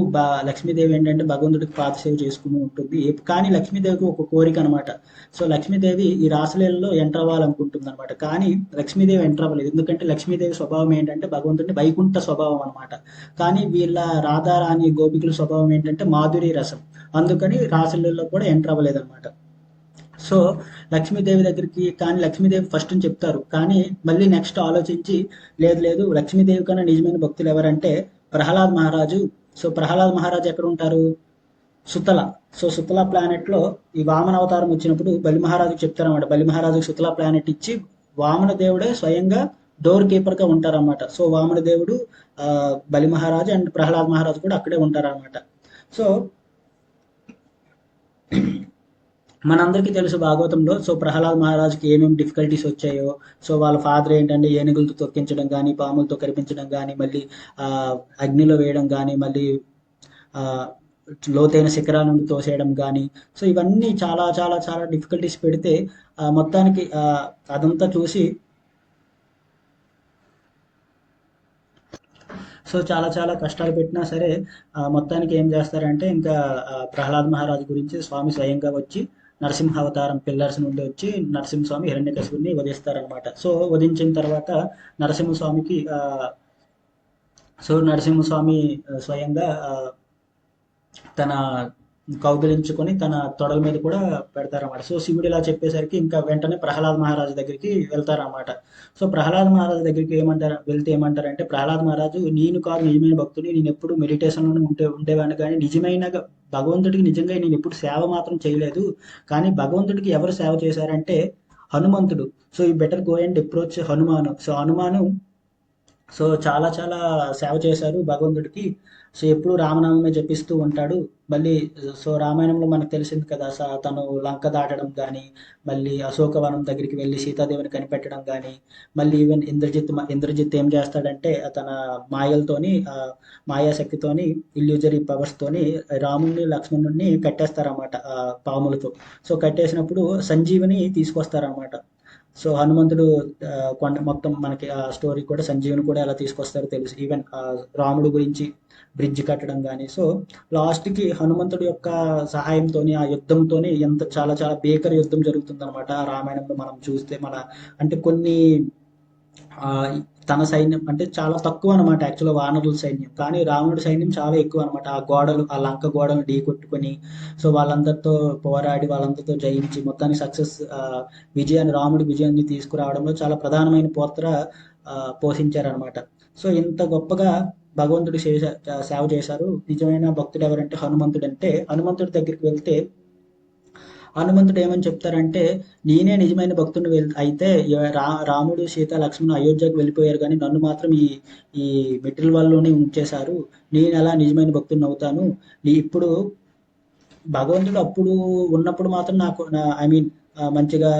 లక్ష్మీదేవి ఏంటంటే భగవంతుడికి పాద సేవ చేసుకుని ఉంటుంది. కానీ లక్ష్మీదేవికి ఒక కోరిక అనమాట. సో లక్ష్మీదేవి ఈ రాసలీలలో ఎంటర్ అవ్వాలనుకుంటుంది అనమాట. కానీ లక్ష్మీదేవి ఎంటర్ అవ్వలేదు. ఎందుకంటే లక్ష్మీదేవి స్వభావం ఏంటంటే భగవంతుడిని వైకుంఠ స్వభావం అనమాట. కానీ వీళ్ళ రాధారాణి గోపికల స్వభావం ఏంటంటే మాధురి రసం. అందుకని రాసలీలలో కూడా ఎంటర్ అవ్వలేదు అనమాట. సో లక్ష్మీదేవి ఫస్ట్ అని చెప్తారు. కానీ మళ్ళీ నెక్స్ట్ ఆలోచించి లేదు లేదు లక్ష్మీదేవి కన్నా నిజమైన భక్తులు ఎవరంటే ప్రహ్లాద్ మహారాజు. సో ప్రహ్లాద్ మహారాజు ఎక్కడ ఉంటారు? సుతల. సో సుతల ప్లానెట్ లో ఈ వామన అవతారం వచ్చినప్పుడు బలి మహారాజుకి చెప్తారన్నమాట. బలి మహారాజుకి సుతల ప్లానెట్ ఇచ్చి వామన దేవుడే స్వయంగా డోర్ కీపర్ గా ఉంటారన్నమాట. సో వామన దేవుడు బలి మహారాజు అండ్ ప్రహ్లాద్ మహారాజు కూడా అక్కడే ఉంటారన్నమాట. సో మనందరికీ తెలుసు భాగవతంలో. సో ప్రహ్లాద్ మహారాజుకి ఏమేమి డిఫికల్టీస్ వచ్చాయో. సో వాళ్ళ ఫాదర్ ఏంటంటే ఏనుగులతో తొక్కించడం కానీ పాములతో కనిపించడం కానీ మళ్ళీ అగ్నిలో వేయడం కానీ మళ్ళీ ఆ, లోతైన శిఖరాల నుండి తోసేయడం కానీ. సో ఇవన్నీ చాలా చాలా చాలా డిఫికల్టీస్ పెడితే మొత్తానికి అదంతా చూసి సో చాలా చాలా కష్టాలు పెట్టినా సరే మొత్తానికి ఏం చేస్తారంటే ఇంకా ప్రహ్లాద్ మహారాజు గురించి స్వామి స్వయంగా వచ్చి నరసింహ అవతారం పిల్లర్స్ నుండి వచ్చి నరసింహస్వామి హిరణ్యకశిపుడిని వధిస్తారనమాట. సో వధించిన తర్వాత నరసింహస్వామికి నరసింహస్వామి స్వయంగా తన కౌగిలించుకొని తన తొడల మీద కూడా పెడతారన్నమాట. సో శివుడు ఇలా చెప్పేసరికి ఇంకా వెంటనే ప్రహ్లాద్ మహారాజు దగ్గరికి వెళ్తారన్నమాట. సో ప్రహ్లాద్ మహారాజు దగ్గరికి వెళ్తే ఏమంటారంటే ప్రహ్లాద్ మహారాజు నేను కాదు నిజమైన భక్తుని, నేను ఎప్పుడు మెడిటేషన్లోనే ఉండేవాడిని. కానీ నిజమైన భగవంతుడికి నిజంగా నేను ఎప్పుడు సేవ మాత్రం చేయలేదు. కానీ భగవంతుడికి ఎవరు సేవ చేశారంటే హనుమంతుడు. సో ఈ better go and approach Hanuman. So Hanuman చాలా చాలా సేవ చేశారు భగవంతుడికి. సో ఎప్పుడు రామనామమే జపిస్తూ ఉంటాడు. మళ్ళీ రామాయణంలో మనకు తెలిసింది కదా, తను లంక దాటడం కానీ మళ్ళీ అశోకవనం దగ్గరికి వెళ్ళి సీతాదేవిని కనిపెట్టడం కానీ మళ్ళీ ఈవెన్ ఇంద్రజిత్ ఏం చేస్తాడంటే తన మాయలతోని మాయాశక్తితోని ఇల్యూజరీ పవర్స్ తోని రాముణ్ణి లక్ష్మణుడిని కట్టేస్తారన్నమాట పాములతో. సో కట్టేసినప్పుడు సంజీవిని తీసుకొస్తారన్నమాట. సో హనుమంతుడు కొండ మొత్తం మనకి ఆ స్టోరీ కూడా సంజీవుని కూడా ఎలా తీసుకొస్తారో తెలుసు. ఈవెన్ రాముడు గురించి బ్రిడ్జ్ కట్టడం కానీ. సో లాస్ట్కి హనుమంతుడి యొక్క సహాయంతోని ఆ యుద్ధంతోని ఎంత చాలా చాలా భీకర యుద్ధం జరుగుతుందన్నమాట. ఆ రామాయణంలో మనం చూస్తే మన అంటే కొన్ని ఆ, తన సైన్యం అంటే చాలా తక్కువ అనమాట యాక్చువల్గా వానరుల సైన్యం, కానీ రావణుడి సైన్యం చాలా ఎక్కువ అనమాట. ఆ గోడలు ఆ లంక గోడలు ఢీ కొట్టుకొని సో వాళ్ళందరితో పోరాడి వాళ్ళందరితో జయించి మొత్తానికి సక్సెస్ విజయాన్ని రాముడి విజయాన్ని తీసుకురావడంలో చాలా ప్రధానమైన పాత్ర పోషించారనమాట. సో ఇంత గొప్పగా భగవంతుడి సేవ చేశారు. నిజమైన భక్తుడు ఎవరంటే హనుమంతుడు. అంటే హనుమంతుడి దగ్గరికి వెళ్తే హనుమంతుడు ఏమని చెప్తారంటే, నేనే నిజమైన భక్తుడిని అయితే రాముడు సీత లక్ష్మణుడు అయోధ్యకు వెళ్ళిపోయారు కానీ నన్ను మాత్రం ఈ ఈ మెటీరియల్ వాళ్ళలోనే ఉంచేశారు. నేను ఎలా నిజమైన భక్తుడిని అవుతాను. ఇప్పుడు భగవంతుడు అప్పుడు ఉన్నప్పుడు మాత్రం నాకు ఐ మీన్ మంచిగా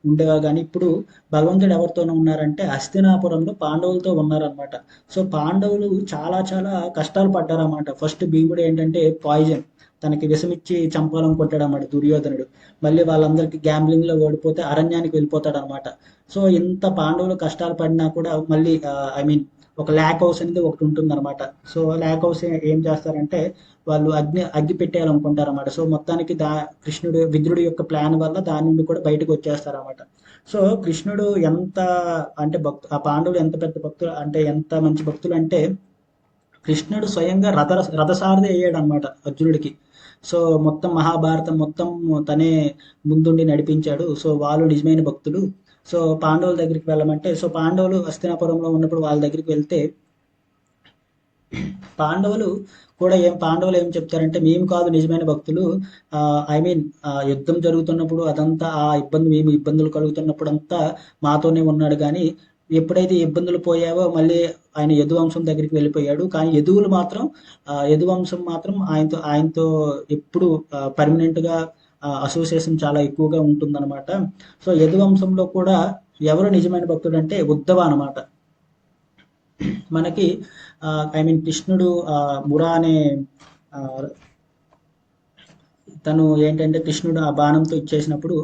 ఉండేవారు, కానీ ఇప్పుడు భగవంతుడు ఎవరితోనూ ఉన్నారంటే హస్తినాపురంలో పాండవులతో ఉన్నారనమాట. సో పాండవులు చాలా చాలా కష్టాలు పడ్డారన్నమాట. ఫస్ట్ భీముడు ఏంటంటే పాయిజన్ తనకి విషమిచ్చి చంపాలనుకుంటాడు అన్నమాట దుర్యోధనుడు. మళ్ళీ వాళ్ళందరికీ గ్యాంబ్లింగ్ లో ఓడిపోతే అరణ్యానికి వెళ్ళిపోతాడు అనమాట. సో ఇంత పాండవులు కష్టాలు పడినా కూడా మళ్ళీ ఐ మీన్ ఒక ల్యాక్ హౌస్ అనేది ఒకటి ఉంటుంది అనమాట. సో ల్యాక్ హౌస్ ఏం చేస్తారంటే వాళ్ళు అగ్గి పెట్టేయాలనుకుంటారన్నమాట. సో మొత్తానికి కృష్ణుడు విదురుడి యొక్క ప్లాన్ వల్ల దాని నుండి కూడా బయటకు వచ్చేస్తారన్నమాట. సో కృష్ణుడు ఎంత అంటే ఆ పాండవులు ఎంత పెద్ద భక్తులు అంటే ఎంత మంచి భక్తులు అంటే కృష్ణుడు స్వయంగా రథసారథి అయ్యాడు అనమాట అర్జునుడికి. సో మొత్తం మహాభారతం మొత్తం తనే ముందుండి నడిపించాడు. సో వాళ్ళు నిజమైన భక్తులు. సో పాండవుల దగ్గరికి వెళ్ళమంటే సో పాండవులు హస్తినాపురంలో ఉన్నప్పుడు వాళ్ళ దగ్గరికి వెళ్తే పాండవులు పాండవులు ఏం చెప్తారంటే మేము కాదు నిజమైన భక్తులు. ఐ మీన్ యుద్ధం జరుగుతున్నప్పుడు అదంతా ఆ ఇబ్బంది మేము ఇబ్బందులు కలుగుతున్నప్పుడు అంతా మాతోనే ఉన్నాడు, కానీ ఎప్పుడైతే ఇబ్బందులు పోయావో మళ్ళీ ఆయన యదువంశం దగ్గరికి వెళ్ళిపోయాడు. కానీ యదువంశం మాత్రం ఆయనతో ఎప్పుడు పర్మనెంట్ గా అసోసియేషన్ చాలా ఎక్కువగా ఉంటుందన్నమాట. సో యదువంశంలో కూడా ఎవరు నిజమైన భక్తుడు అంటే ఉద్ధవ అనమాట. మనకి ఐ మీన్ కృష్ణుడు మురా అనే తను ఏంటంటే కృష్ణుడు ఆ బాణంతో ఇచ్చేసినప్పుడు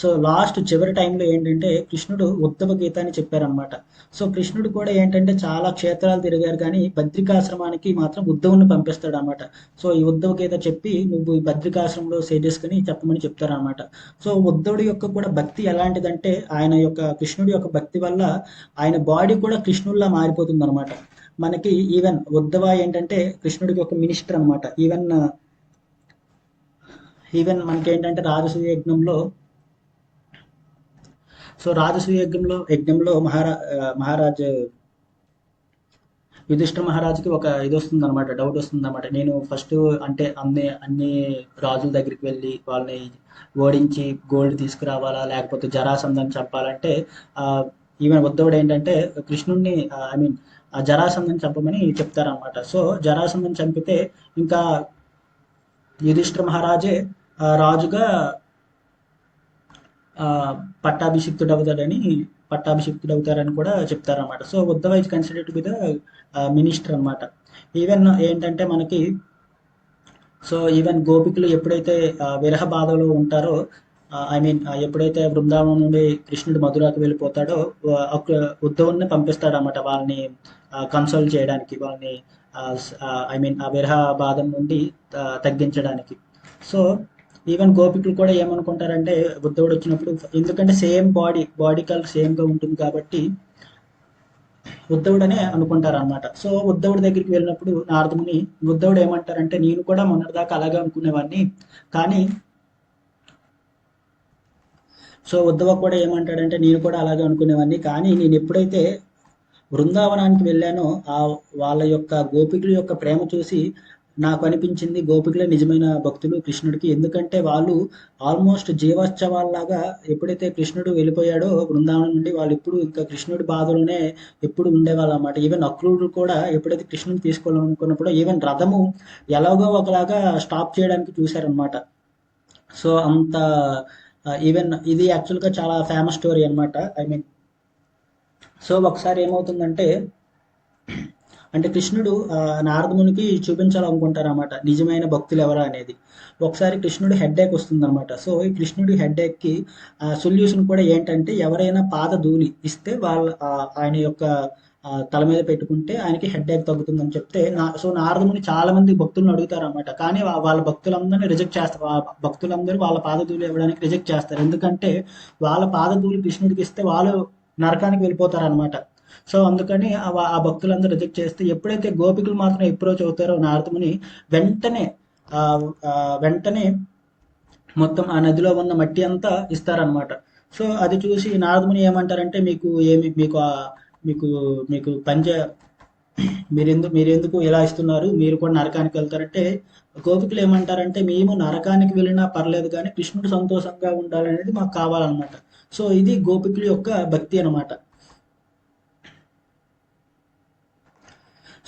సో లాస్ట్ చివరి టైంలో ఏంటంటే కృష్ణుడు ఉద్ధవ గీత అని చెప్పారనమాట. సో కృష్ణుడు కూడా ఏంటంటే చాలా క్షేత్రాలు తిరిగారు, కానీ బద్రికాశ్రమానికి మాత్రం ఉద్ధవుని పంపిస్తాడు అనమాట. సో ఈ ఉద్ధవ గీత చెప్పి నువ్వు ఈ బద్రికాశ్రమంలో సేజెస్కుని చెప్పమని చెప్తారనమాట. సో ఉద్ధవుడి యొక్క కూడా భక్తి ఎలాంటిదంటే ఆయన యొక్క కృష్ణుడి యొక్క భక్తి వల్ల ఆయన బాడీ కూడా కృష్ణుడిలా మారిపోతుంది అనమాట. మనకి ఈవెన్ ఉద్ధవ ఏంటంటే కృష్ణుడికి ఒక మినిస్టర్ అనమాట. ఈవెన్ మనకి ఏంటంటే రాజసూయ యజ్ఞంలో యజ్ఞంలో మహారాజ్ యుధిష్ఠిర మహారాజుకి ఒక ఇది వస్తుంది అనమాట, డౌట్ వస్తుంది అనమాట. నేను ఫస్ట్ అంటే అన్ని రాజుల దగ్గరికి వెళ్ళి వాళ్ళని ఓడించి గోల్డ్ తీసుకురావాలా లేకపోతే జరాసంధాన్ని చంపాలంటే ఈవెన్ ఉద్ధవుడు ఏంటంటే కృష్ణుడిని ఐ మీన్ జరాసంధాన్ని చంపమని చెప్తారనమాట. సో జరాసంధాన్ని చంపితే ఇంకా యుధిష్ఠిర మహారాజే రాజుగా పట్టాభిషిక్తుడవుతారని కూడా చెప్తారనమాట. So Uddhav is considered to be the minister అనమాట. ఈవెన్ ఏంటంటే మనకి సో ఈవెన్ గోపికులు ఎప్పుడైతే విరహ బాధలో ఉంటారో ఐ మీన్ ఎప్పుడైతే బృందావనం నుండి కృష్ణుడు మధురకు వెళ్ళిపోతాడో ఉద్ధవుని పంపిస్తాడు అనమాట వాళ్ళని కన్సోల్ చేయడానికి, వాళ్ళని ఐ మీన్ ఆ విరహ బాధ నుండి తగ్గించడానికి. సో ఈవెన్ గోపికులు కూడా ఏమనుకుంటారంటే ఉద్ధవుడు వచ్చినప్పుడు ఎందుకంటే సేమ్ బాడీ కలర్ సేమ్ గా ఉంటుంది కాబట్టి ఉద్ధవుడనే అనుకుంటారు అనమాట. సో ఉద్ధవుడి దగ్గరికి వెళ్ళినప్పుడు నారదముని ఉద్ధవుడు ఏమంటారంటే నేను కూడా మొన్నటిదాకా అలాగే అనుకునేవాడిని, కానీ సో ఉద్ధవ కూడా ఏమంటాడంటే నేను కూడా అలాగే అనుకునేవాడిని, కానీ నేను ఎప్పుడైతే బృందావనానికి వెళ్ళానో వాళ్ళ యొక్క గోపికుల యొక్క ప్రేమ చూసి నాకు అనిపించింది గోపికలే నిజమైన భక్తులు కృష్ణుడికి. ఎందుకంటే వాళ్ళు ఆల్మోస్ట్ జీవోత్సవాల్లాగా ఎప్పుడైతే కృష్ణుడు వెళ్ళిపోయాడో బృందావనం నుండి వాళ్ళు ఎప్పుడు ఇంకా కృష్ణుడి బాధలోనే ఎప్పుడు ఉండేవాళ్ళు అన్నమాట. ఈవెన్ అక్రూరుడు కూడా ఎప్పుడైతే కృష్ణుని తీసుకోవాలనుకున్నప్పుడు ఈవెన్ రథము ఎలాగో ఒకలాగా స్టాప్ చేయడానికి చూశారనమాట. సో అంత ఈవెన్ ఇది యాక్చువల్గా చాలా ఫేమస్ స్టోరీ అనమాట. ఐ మీన్ సో ఒకసారి ఏమవుతుందంటే అంటే కృష్ణుడు నారదమునికి చూపించాలనుకుంటారన్నమాట నిజమైన భక్తులు ఎవరా అనేది. ఒకసారి కృష్ణుడు హెడ్ఏక్ వస్తుందన్నమాట. సో ఈ కృష్ణుడి హెడ్ఏక్కి సొల్యూషన్ కూడా ఏంటంటే ఎవరైనా పాద ధూళి ఇస్తే ఆయన యొక్క తల మీద పెట్టుకుంటే ఆయనకి హెడ్ఏక్ తగ్గుతుందని చెప్తే సో నారదముని చాలా మంది భక్తులను అడుగుతారన్నమాట. కానీ వాళ్ళ భక్తులందరినీ రిజెక్ట్ చేస్తారు. భక్తులందరూ వాళ్ళ పాదధూళి ఇవ్వడానికి రిజెక్ట్ చేస్తారు. ఎందుకంటే వాళ్ళ పాదధూళి కృష్ణుడికి ఇస్తే వాళ్ళు నరకానికి వెళ్ళిపోతారన్నమాట. సో అందుకని ఆ భక్తులందరూ రిజెక్ట్ చేస్తే ఎప్పుడైతే గోపికలు మాత్రం అప్రోచ్ అవుతారో నారదముని వెంటనే ఆ వెంటనే మొత్తం ఆ నదిలో ఉన్న మట్టి అంతా ఇస్తారనమాట. సో అది చూసి నారదముని ఏమంటారంటే మీకు మీకు మీరెందుకు ఇలా ఇస్తున్నారు, మీరు కూడా నరకానికి వెళ్తారంటే గోపికలు ఏమంటారంటే మేము నరకానికి వెళ్ళినా పర్లేదు కానీ కృష్ణుడు సంతోషంగా ఉండాలనేది మాకు కావాలన్నమాట. సో ఇది గోపికుల యొక్క భక్తి అనమాట.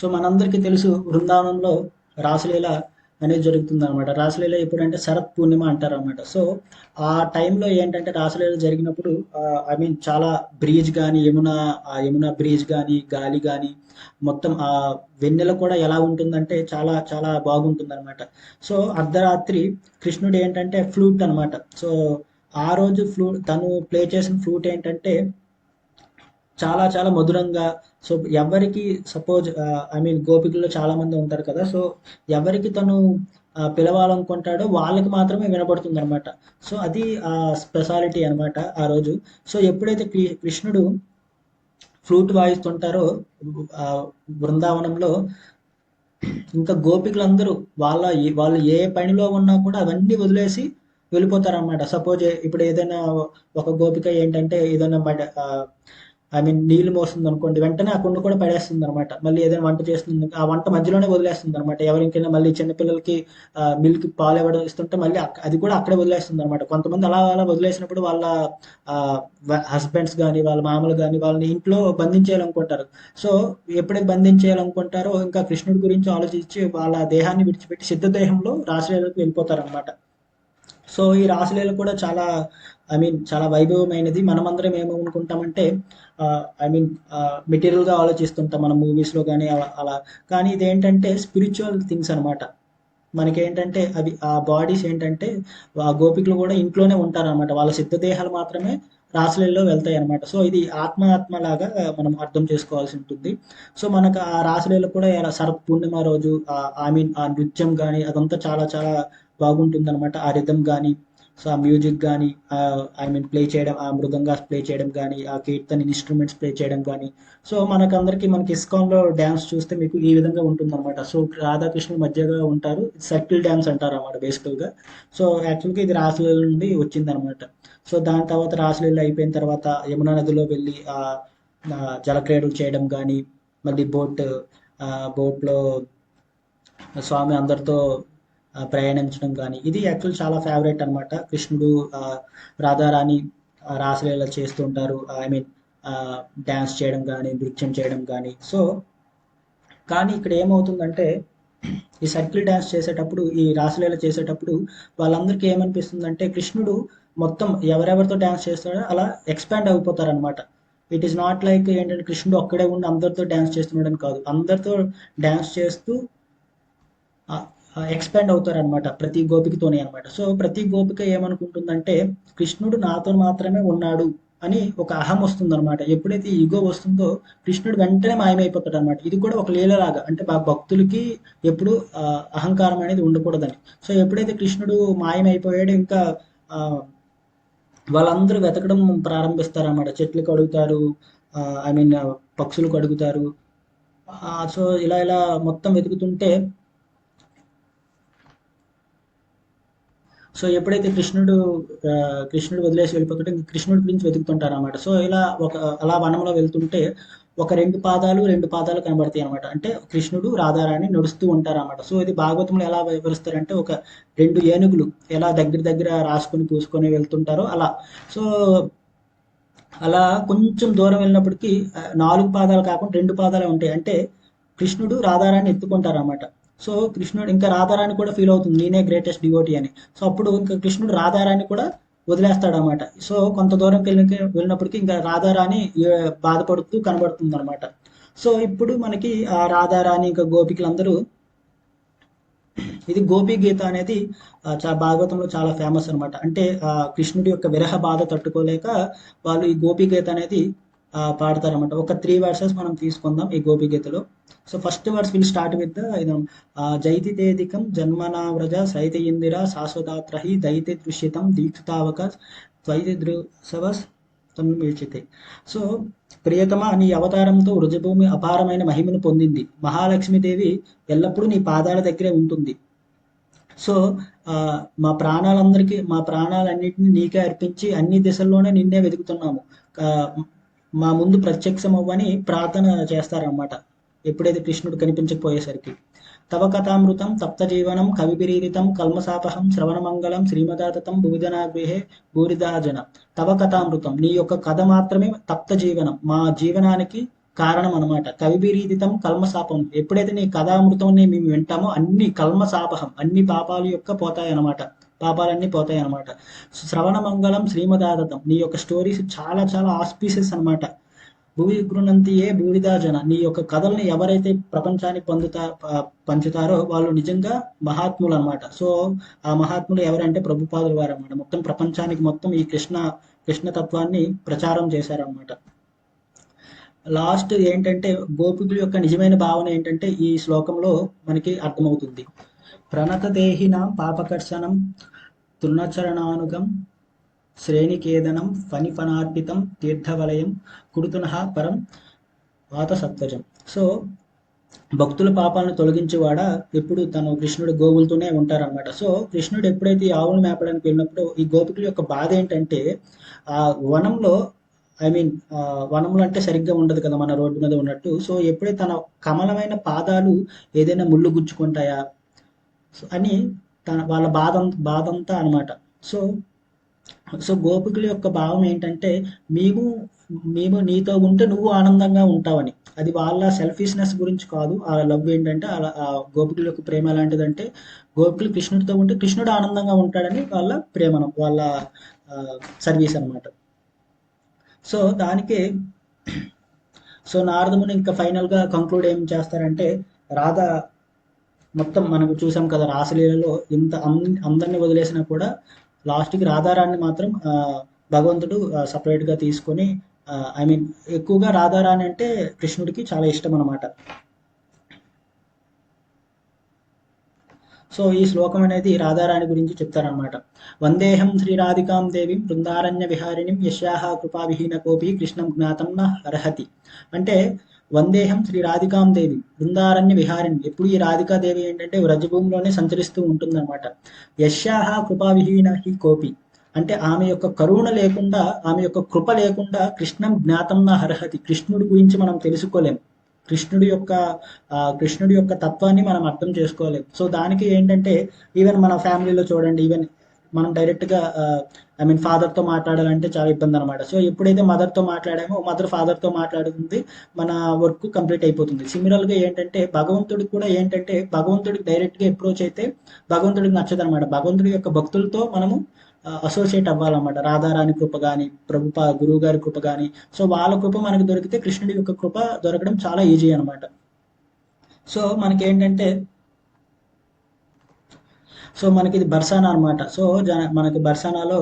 సో మనందరికీ తెలుసు బృందావనంలో రాసలీల అనేది జరుగుతుంది అనమాట. రాసలీల ఎప్పుడంటే శరత్ పూర్ణిమ అంటారు అనమాట. సో ఆ టైంలో ఏంటంటే రాసలీల జరిగినప్పుడు చాలా బ్రీజ్ కానీ యమున బ్రీజ్ కానీ గాలి కానీ మొత్తం ఆ వెన్నెల కూడా ఎలా ఉంటుందంటే చాలా చాలా బాగుంటుంది అనమాట. సో అర్ధరాత్రి కృష్ణుడు ఏంటంటే ఫ్లూట్ అనమాట. సో ఆ రోజు తను ప్లే చేసిన ఫ్లూట్ ఏంటంటే చాలా చాలా మధురంగా. సో ఎవరికి సపోజ్ గోపికల్లో చాలా మంది ఉంటారు కదా. సో ఎవరికి తను పిలవాలనుకుంటాడో వాళ్ళకి మాత్రమే వినపడుతుంది అనమాట. సో అది ఆ స్పెషాలిటీ అనమాట ఆ రోజు. సో ఎప్పుడైతే కృష్ణుడు ఫ్లూట్ వాయిస్తుంటారో బృందావనంలో ఇంకా గోపికలందరూ వాళ్ళు ఏ పనిలో ఉన్నా కూడా అవన్నీ వదిలేసి వెళ్ళిపోతారన్నమాట. సపోజ్ ఇప్పుడు ఏదైనా ఒక గోపిక ఏంటంటే ఏదైనా నీళ్ళు మోస్తుంది అనుకోండి, వెంటనే ఆ కుండ కూడా పడేస్తుంది అనమాట. మళ్ళీ ఏదైనా వంట చేస్తుంది, ఆ వంట మధ్యలోనే వదిలేస్తుంది అనమాట. ఎవరికైనా మళ్ళీ చిన్నపిల్లలకి మిల్క్ పాలు ఇవ్వడం ఇస్తుంటే మళ్ళీ అది కూడా అక్కడే వదిలేస్తుంది అనమాట. కొంతమంది అలా అలా వదిలేసినప్పుడు వాళ్ళ హస్బెండ్స్ కానీ వాళ్ళ మామలు కానీ వాళ్ళని ఇంట్లో బంధించేయాలనుకుంటారు. సో ఎప్పుడైతే బంధించేయాలనుకుంటారో ఇంకా కృష్ణుడి గురించి ఆలోచించి వాళ్ళ దేహాన్ని విడిచిపెట్టి సిద్ధ దేహంలో రాశిలోకి వెళ్ళిపోతారు అనమాట. సో ఈ రాసలీల కూడా చాలా చాలా వైభవమైనది. మనమందరం ఏమనుకుంటామంటే మెటీరియల్గా ఆలోచిస్తుంటాం మనం మూవీస్లో కానీ అలా. కానీ ఇదేంటంటే స్పిరిచువల్ థింగ్స్ అనమాట. మనకేంటంటే అవి ఆ బాడీస్ ఏంటంటే ఆ గోపికలు కూడా ఇంట్లోనే ఉంటారనమాట. వాళ్ళ సిద్ధదేహాలు మాత్రమే రాసలీలలో వెళ్తాయి అనమాట. సో ఇది ఆత్మలాగా మనం అర్థం చేసుకోవాల్సి ఉంటుంది. సో మనకు ఆ రాసలీల కూడా శరత్ పూర్ణిమ రోజు ఆ నృత్యం కానీ అదంతా చాలా చాలా బాగుంటుంది అనమాట. ఆ రిథం కానీ, సో ఆ మ్యూజిక్ కానీ, ప్లే చేయడం, ఆ మృదంగా ప్లే చేయడం కానీ, ఆ కీర్తన ఇన్స్ట్రుమెంట్స్ ప్లే చేయడం కానీ. సో మనకి ఇస్కాన్లో డ్యాన్స్ చూస్తే మీకు ఈ విధంగా ఉంటుంది అనమాట. సో రాధాకృష్ణుల మధ్యగా ఉంటారు, సర్కిల్ డ్యాన్స్ అంటారు అన్నమాట బేసికల్గా. సో యాక్చువల్గా ఇది రాసలీల నుండి వచ్చిందనమాట. సో దాని తర్వాత రాసలీల అయిపోయిన తర్వాత యమునా నదిలో వెళ్ళి జలక్రీడలు చేయడం కానీ, మళ్ళీ బోట్లో స్వామి అందరితో ప్రయాణించడం కానీ, ఇది యాక్చువల్ చాలా ఫేవరెట్ అనమాట. కృష్ణుడు రాధారాణి రాసలీల చేస్తూ ఉంటారు. డ్యాన్స్ చేయడం కానీ, నృత్యం చేయడం కానీ. సో కానీ ఇక్కడ ఏమవుతుందంటే ఈ సర్కిల్ డ్యాన్స్ చేసేటప్పుడు, ఈ రాసలీల చేసేటప్పుడు వాళ్ళందరికీ ఏమనిపిస్తుందంటే కృష్ణుడు మొత్తం ఎవరెవరితో డ్యాన్స్ చేస్తాడో అలా ఎక్స్పాండ్ అయిపోతారనమాట. ఇట్ ఈస్ నాట్ లైక్ ఏంటంటే కృష్ణుడు ఒక్కడే ఉండి అందరితో డ్యాన్స్ చేస్తున్నాడని కాదు, అందరితో డ్యాన్స్ చేస్తూ ఎక్స్పాండ్ అవుతారనమాట ప్రతి గోపికతోనే అనమాట. సో ప్రతి గోపిక ఏమనుకుంటుందంటే కృష్ణుడు నాతో మాత్రమే ఉన్నాడు అని ఒక అహం వస్తుందన్నమాట. ఎప్పుడైతే ఈగో వస్తుందో కృష్ణుడు వెంటనే మాయమైపోతాడు అనమాట. ఇది కూడా ఒక లీలలాగా, అంటే భక్తులకి ఎప్పుడు అహంకారం అనేది ఉండకూడదని. సో ఎప్పుడైతే కృష్ణుడు మాయమైపోయాడో ఇంకా వాళ్ళందరూ వెతకడం ప్రారంభిస్తారన్నమాట. చెట్లకు అడుగుతారు, పక్షులకు అడుగుతారు. సో ఇలా ఇలా మొత్తం వెతుకుతుంటే, సో ఎప్పుడైతే కృష్ణుడు వదిలేసి వెళ్ళిపోతుంటే కృష్ణుడి గురించి వెతుకుతుంటారు అనమాట. సో అలా వనంలో వెళ్తుంటే ఒక రెండు పాదాలు కనబడతాయి అనమాట. అంటే కృష్ణుడు రాధారాణి నడుస్తూ ఉంటారు అనమాట. సో ఇది భాగవతంలో ఎలా వివరిస్తారంటే ఒక రెండు ఏనుగులు ఎలా దగ్గర రాసుకొని పూసుకొని వెళ్తుంటారో అలా. సో అలా కొంచెం దూరం వెళ్ళినప్పటికీ 4 పాదాలు కాకుండా 2 పాదాలే ఉంటాయి. అంటే కృష్ణుడు రాధారాణి ఎత్తుకుంటారు అనమాట. సో కృష్ణుడు ఇంకా రాధారాణి కూడా ఫీల్ అవుతుంది నేనే గ్రేటెస్ట్ డివోటీ అని. సో అప్పుడు ఇంకా కృష్ణుడు రాధారాణి కూడా వదిలేస్తాడు అనమాట. సో కొంత దూరం వెళ్ళినప్పటికీ ఇంకా రాధారాణి బాధపడుతూ కనబడుతుంది అనమాట. సో ఇప్పుడు మనకి ఆ రాధారాణి ఇంకా గోపికలందరూ ఇది గోపి గీత అనేది భాగవతంలో చాలా ఫేమస్ అనమాట. అంటే కృష్ణుడి యొక్క విరహ బాధ తట్టుకోలేక వాళ్ళు ఈ గోపి గీత అనేది పాడతారనమాట. ఒక 3 వర్సెస్ మనం తీసుకుందాం ఈ గోపి గీతలో. So first verse will start with ఇది జైతి తేదికం జన్మనా వ్రజ సైతి ఇందిర శాశ్వతాత్రహి దైతి దృశ్యతం దీక్షితావక ద్వైతి దృసవస్ తమిళచితే. సో ప్రియతమా నీ అవతారంతో రుజభూమి అపారమైన మహిమను పొందింది. మహాలక్ష్మీదేవి ఎల్లప్పుడూ నీ పాదాల దగ్గరే ఉంటుంది. సో మా ప్రాణాలన్నింటినీ నీకే అర్పించి అన్ని దిశల్లోనే నిన్నే వెతుకుతున్నాము. ఆ, మా ముందు ప్రత్యక్షమవ్వని ప్రార్థన చేస్తారన్నమాట ఎప్పుడైతే కృష్ణుడు కనిపించకపోయేసరికి. తవ కథామృతం తప్త జీవనం కవిభిరీడితం కల్మసాపహం శ్రవణమంగళం శ్రీమదాతతం భువిజనాగృహే భూరిదాజన. తవ కథామృతం నీ యొక్క కథ మాత్రమే తప్త జీవనం మా జీవనానికి కారణం అనమాట. కవిభిరీడితం కల్మశాపం ఎప్పుడైతే నీ కథామృతాన్ని మేము వింటామో అన్ని కల్మశాపహం అన్ని పాపాలు యొక్క పోతాయి అనమాట. పాపాలన్నీ పోతాయి అనమాట. శ్రవణ మంగళం శ్రీమదాదతం నీ యొక్క స్టోరీస్ చాలా చాలా ఆస్పీసెస్ అనమాట. భూమి గృహంతియే బూడిదాజన నీ యొక్క కథల్ని ఎవరైతే ప్రపంచానికి పంచుతారో వాళ్ళు నిజంగా మహాత్ములు అనమాట. సో ఆ మహాత్ములు ఎవరంటే ప్రభుపాదులు వారు అనమాట. మొత్తం ప్రపంచానికి మొత్తం ఈ కృష్ణతత్వాన్ని ప్రచారం చేశారనమాట. లాస్ట్ ఏంటంటే గోపికుల యొక్క నిజమైన భావన ఏంటంటే ఈ శ్లోకంలో మనకి అర్థమవుతుంది. ప్రణత దేహినాం పాపకర్షణం తృణచరణానుగం శ్రేణికేదనం ఫణిఫణార్పితం తీర్థవలయం కుడుతునః పరం వాతసత్వజం. సో భక్తుల పాపాలను తొలగించేవాడా ఎప్పుడు తను కృష్ణుడు గోవులతోనే ఉంటారనమాట. సో కృష్ణుడు ఎప్పుడైతే ఈ ఆవులు మేపడానికి వెళ్ళినప్పుడు ఈ గోపికుల యొక్క బాధ ఏంటంటే ఆ వనంలో వనంలో అంటే సరిగ్గా ఉండదు కదా మన రోడ్డు మీద ఉన్నట్టు. సో ఎప్పుడైతే తన కమలమైన పాదాలు ఏదైనా ముళ్ళు గుచ్చుకుంటాయా అని వాళ్ళ బాధంతా అనమాట. సో సో గోపికుల యొక్క భావం ఏంటంటే మేము మేము నీతో ఉంటే నువ్వు ఆనందంగా ఉంటావని. అది వాళ్ళ సెల్ఫిష్నెస్ గురించి కాదు. ఆ లవ్ ఏంటంటే ఆ గోపికుల యొక్క ప్రేమ ఎలాంటిదంటే గోపికులు కృష్ణుడితో ఉంటే కృష్ణుడు ఆనందంగా ఉంటాడని వాళ్ళ ప్రేమ వాళ్ళ సర్వీస్ అనమాట. సో దానికి నారదముని ఇంకా ఫైనల్గా కంక్లూడ్ ఏం చేస్తారంటే రాధ మొత్తం మనకు చూసాం కదా రాసలీలలో ఇంత అందరినీ వదిలేసినా కూడా లాస్ట్కి రాధారాన్ని మాత్రం భగవంతుడు సపరేట్గా తీసుకొని ఎక్కువగా రాధారాణి అంటే కృష్ణుడికి చాలా ఇష్టం అనమాట. సో ఈ శ్లోకం అనేది రాధారాణి గురించి చెప్తారనమాట. వందేహం శ్రీరాధికాం దేవీం బృందారణ్య విహారిణిం యశ్యాహ కృపావిహీన కోపి కృష్ణం జ్ఞాతం న అర్హతి. అంటే వందేహం శ్రీ రాధికాం దేవి బృందారణ్య విహారిణి. ఎప్పుడు ఈ రాధికాదేవి ఏంటంటే వ్రజభూమిలోనే సంచరిస్తూ ఉంటుందన్నమాట. యశ్యాహ కృపావిహీన హి కోపి అంటే ఆమె యొక్క కరుణ లేకుండా ఆమె యొక్క కృప లేకుండా కృష్ణం జ్ఞాతం న అర్హతి. కృష్ణుడి గురించి మనం తెలుసుకోలేం. కృష్ణుడి యొక్క తత్వాన్ని మనం అర్థం చేసుకోలేం. సో దానికి ఏంటంటే ఈవెన్ మన ఫ్యామిలీలో చూడండి, ఈవెన్ మనం డైరెక్ట్గా ఫాదర్తో మాట్లాడాలంటే చాలా ఇబ్బంది అనమాట. సో ఎప్పుడైతే మదర్తో మాట్లాడామో మదర్ ఫాదర్తో మాట్లాడుతుంది, మన వర్క్ కంప్లీట్ అయిపోతుంది. సిమిలర్గా ఏంటంటే భగవంతుడికి కూడా ఏంటంటే భగవంతుడికి డైరెక్ట్గా అప్రోచ్ అయితే భగవంతుడికి నచ్చదు అనమాట. భగవంతుడి యొక్క భక్తులతో మనము అసోసియేట్ అవ్వాలన్నమాట. రాధారాణి కృప కానీ గురువు గారి కృప కానీ సో వాళ్ళ కృప మనకు దొరికితే కృష్ణుడి యొక్క కృప దొరకడం చాలా ఈజీ అనమాట. సో మనకి ఇది బర్సానా అనమాట. సో మనకి బర్సానాలో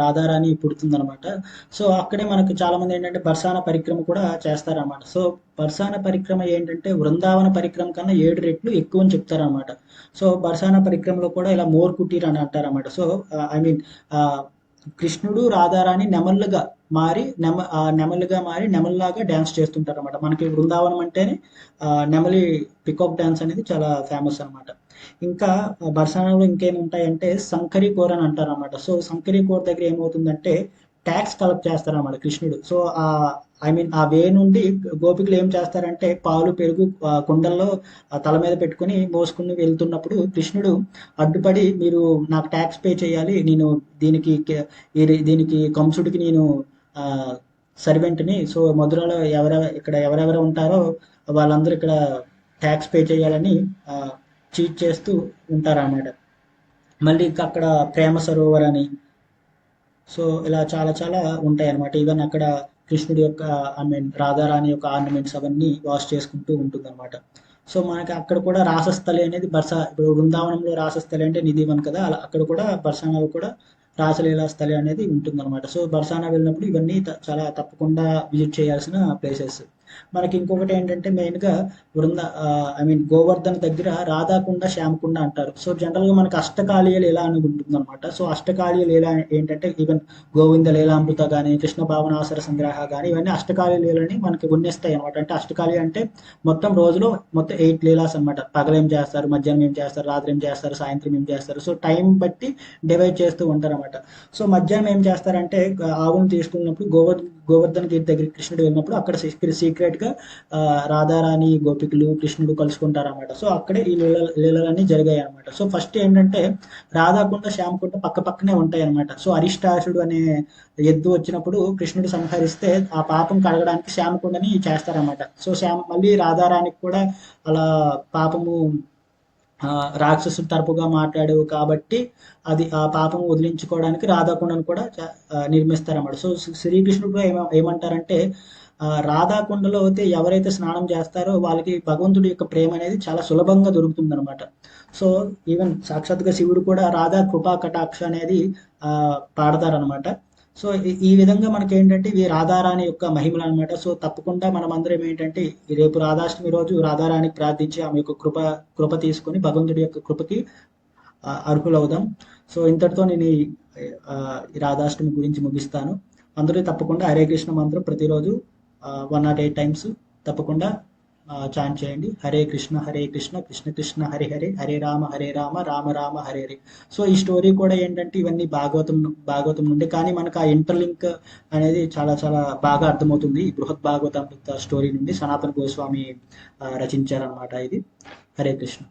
రాధారాణి పుడుతుందనమాట. సో అక్కడే మనకు చాలా మంది ఏంటంటే బర్సానా పరిక్రమ కూడా చేస్తారనమాట. సో బర్సానా పరిక్రమ ఏంటంటే వృందావన పరిక్రమ కన్నా 7 రెట్లు ఎక్కువ అని చెప్తారనమాట. సో బర్సానా పరిక్రమలో కూడా ఇలా మోర్ కుటీర్ అని అంటారనమాట. సో కృష్ణుడు రాధారాణి నెమళ్ళుగా మారి నెమల్లాగా డ్యాన్స్ చేస్తుంటారు అనమాట. మనకి బృందావనం అంటేనే నెమలి పికాక్ డ్యాన్స్ అనేది చాలా ఫేమస్ అనమాట. ఇంకా బర్సానాలో ఇంకేముంటాయంటే సంకరీ కోర్ అని అంటారు అనమాట. సో సంకరీ కోర్ దగ్గర ఏమవుతుందంటే ట్యాక్స్ కలెక్ట్ చేస్తారన్నమాట కృష్ణుడు. సో ఆ వే నుండి గోపికలు ఏం చేస్తారంటే పాలు పెరుగు కుండల్లో తల మీద పెట్టుకుని మోసుకుని వెళ్తున్నప్పుడు కృష్ణుడు అడ్డుపడి మీరు నాకు ట్యాక్స్ పే చేయాలి, నేను దీనికి కంసుడికి నేను సర్వెంట్ని. సో మధురలో ఎవరెవరు ఉంటారో వాళ్ళందరూ ఇక్కడ ట్యాక్స్ పే చేయాలని చీట్ చేస్తూ ఉంటారన్నమాట. మళ్ళీ ఇంకా అక్కడ ప్రేమ సరోవర్ అని సో ఇలా చాలా చాలా ఉంటాయి అన్నమాట. ఈవెన్ అక్కడ కృష్ణుడి యొక్క ఐ మీన్ రాధారాణి యొక్క ఆర్నమెంట్స్ అవన్నీ వాష్ చేసుకుంటూ ఉంటుందన్నమాట. సో మనకి అక్కడ కూడా రాసస్థలి అనేది ఇప్పుడు బృందావనంలో రాసస్థలి అంటే నిధివన్ కదా, అలా అక్కడ కూడా బర్సానాలో కూడా రాసలీలా స్థలి అనేది ఉంటుందన్నమాట. సో బర్సానా వెళ్ళినప్పుడు ఇవన్నీ చాలా తప్పకుండా విజిట్ చేయాల్సిన ప్లేసెస్. మనకి ఇంకొకటి ఏంటంటే మెయిన్గా ఐ మీన్ గోవర్ధన్ దగ్గర రాధాకుండ శ్యామకుండ అంటారు. సో జనరల్గా మనకి అష్టకాళీయ లీల అనేది ఉంటుందన్నమాట. సో అష్టకాళీయ లీల ఏంటంటే ఈవెన్ గోవింద లీలామృత కానీ కృష్ణ భావనాసర సంగ్రహ కానీ ఇవన్నీ అష్టకాళీయ లీలని మనకి ఉన్నిస్తాయి అనమాట. అంటే అష్టకాళి అంటే మొత్తం రోజులో మొత్తం 8 లీలాస్ అనమాట. పగలేం చేస్తారు, మధ్యాహ్నం ఏం చేస్తారు, రాత్రి ఏం చేస్తారు, సాయంత్రం ఏం చేస్తారు. సో టైం బట్టి డివైడ్ చేస్తూ ఉంటారు అనమాట. సో మధ్యాహ్నం ఏం చేస్తారంటే ఆవును తీసుకున్నప్పుడు గోవర్ధన గిరి దగ్గరికి కృష్ణుడు వెళ్ళినప్పుడు అక్కడ సీక్రెట్ గా రాధారాణి గోపికలు కృష్ణుడు కలుసుకుంటారు అనమాట. సో అక్కడే ఈ లీలలన్నీ జరిగాయి అనమాట. సో ఫస్ట్ ఏంటంటే రాధాకుండ శ్యామకుండ పక్క పక్కనే ఉంటాయి అనమాట. సో అరిష్టాసుడు అనే ఎద్దు వచ్చినప్పుడు కృష్ణుడు సంహరిస్తే ఆ పాపం కడగడానికి శ్యామకుండని చేస్తారనమాట. సో మళ్ళీ రాధారానికి కూడా అలా పాపము రాక్షసుడు తరపుగా మాట్లాడేవు కాబట్టి అది ఆ పాపం వదిలించుకోవడానికి రాధాకుండను కూడా నిర్మిస్తారన్నమాట. సో శ్రీకృష్ణుడు కూడా ఏమంటారంటే రాధాకుండలో అయితే ఎవరైతే స్నానం చేస్తారో వాళ్ళకి భగవంతుడి యొక్క ప్రేమ అనేది చాలా సులభంగా దొరుకుతుంది అనమాట. సో ఈవెన్ సాక్షాత్గా శివుడు కూడా రాధా కృపా కటాక్ష అనేది పాడతారనమాట. సో ఈ విధంగా మనకి ఏంటంటే ఇవి రాధారాణి యొక్క మహిమలు అనమాట. సో తప్పకుండా మనం అందరం ఏంటంటే రేపు రాధాష్టమి రోజు రాధారాణికి ప్రార్థించి ఆమె యొక్క కృప తీసుకొని భగవంతుడి యొక్క కృపకి అర్హులవుదాం. సో ఇంతటితో నేను ఈ రాధాష్టమి గురించి ముగిస్తాను. అందరూ తప్పకుండా హరే కృష్ణ మంత్రం ప్రతిరోజు 108 టైమ్స్ తప్పకుండా చాంట్ చేయండి. హరే కృష్ణ కృష్ణ కృష్ణ హరి హరే, హరే రామ రామ రామ హరే హరే. సో ఈ స్టోరీ కూడా ఏంటంటే ఇవన్నీ భాగవతం నుండి, కానీ మనకు ఆ ఇంటర్లింక్ అనేది చాలా చాలా బాగా అర్థమవుతుంది. ఈ బృహత్ భాగవతం స్టోరీ నుండి సనాతన గోస్వామి రచించారనమాట ఇది. హరే కృష్ణ.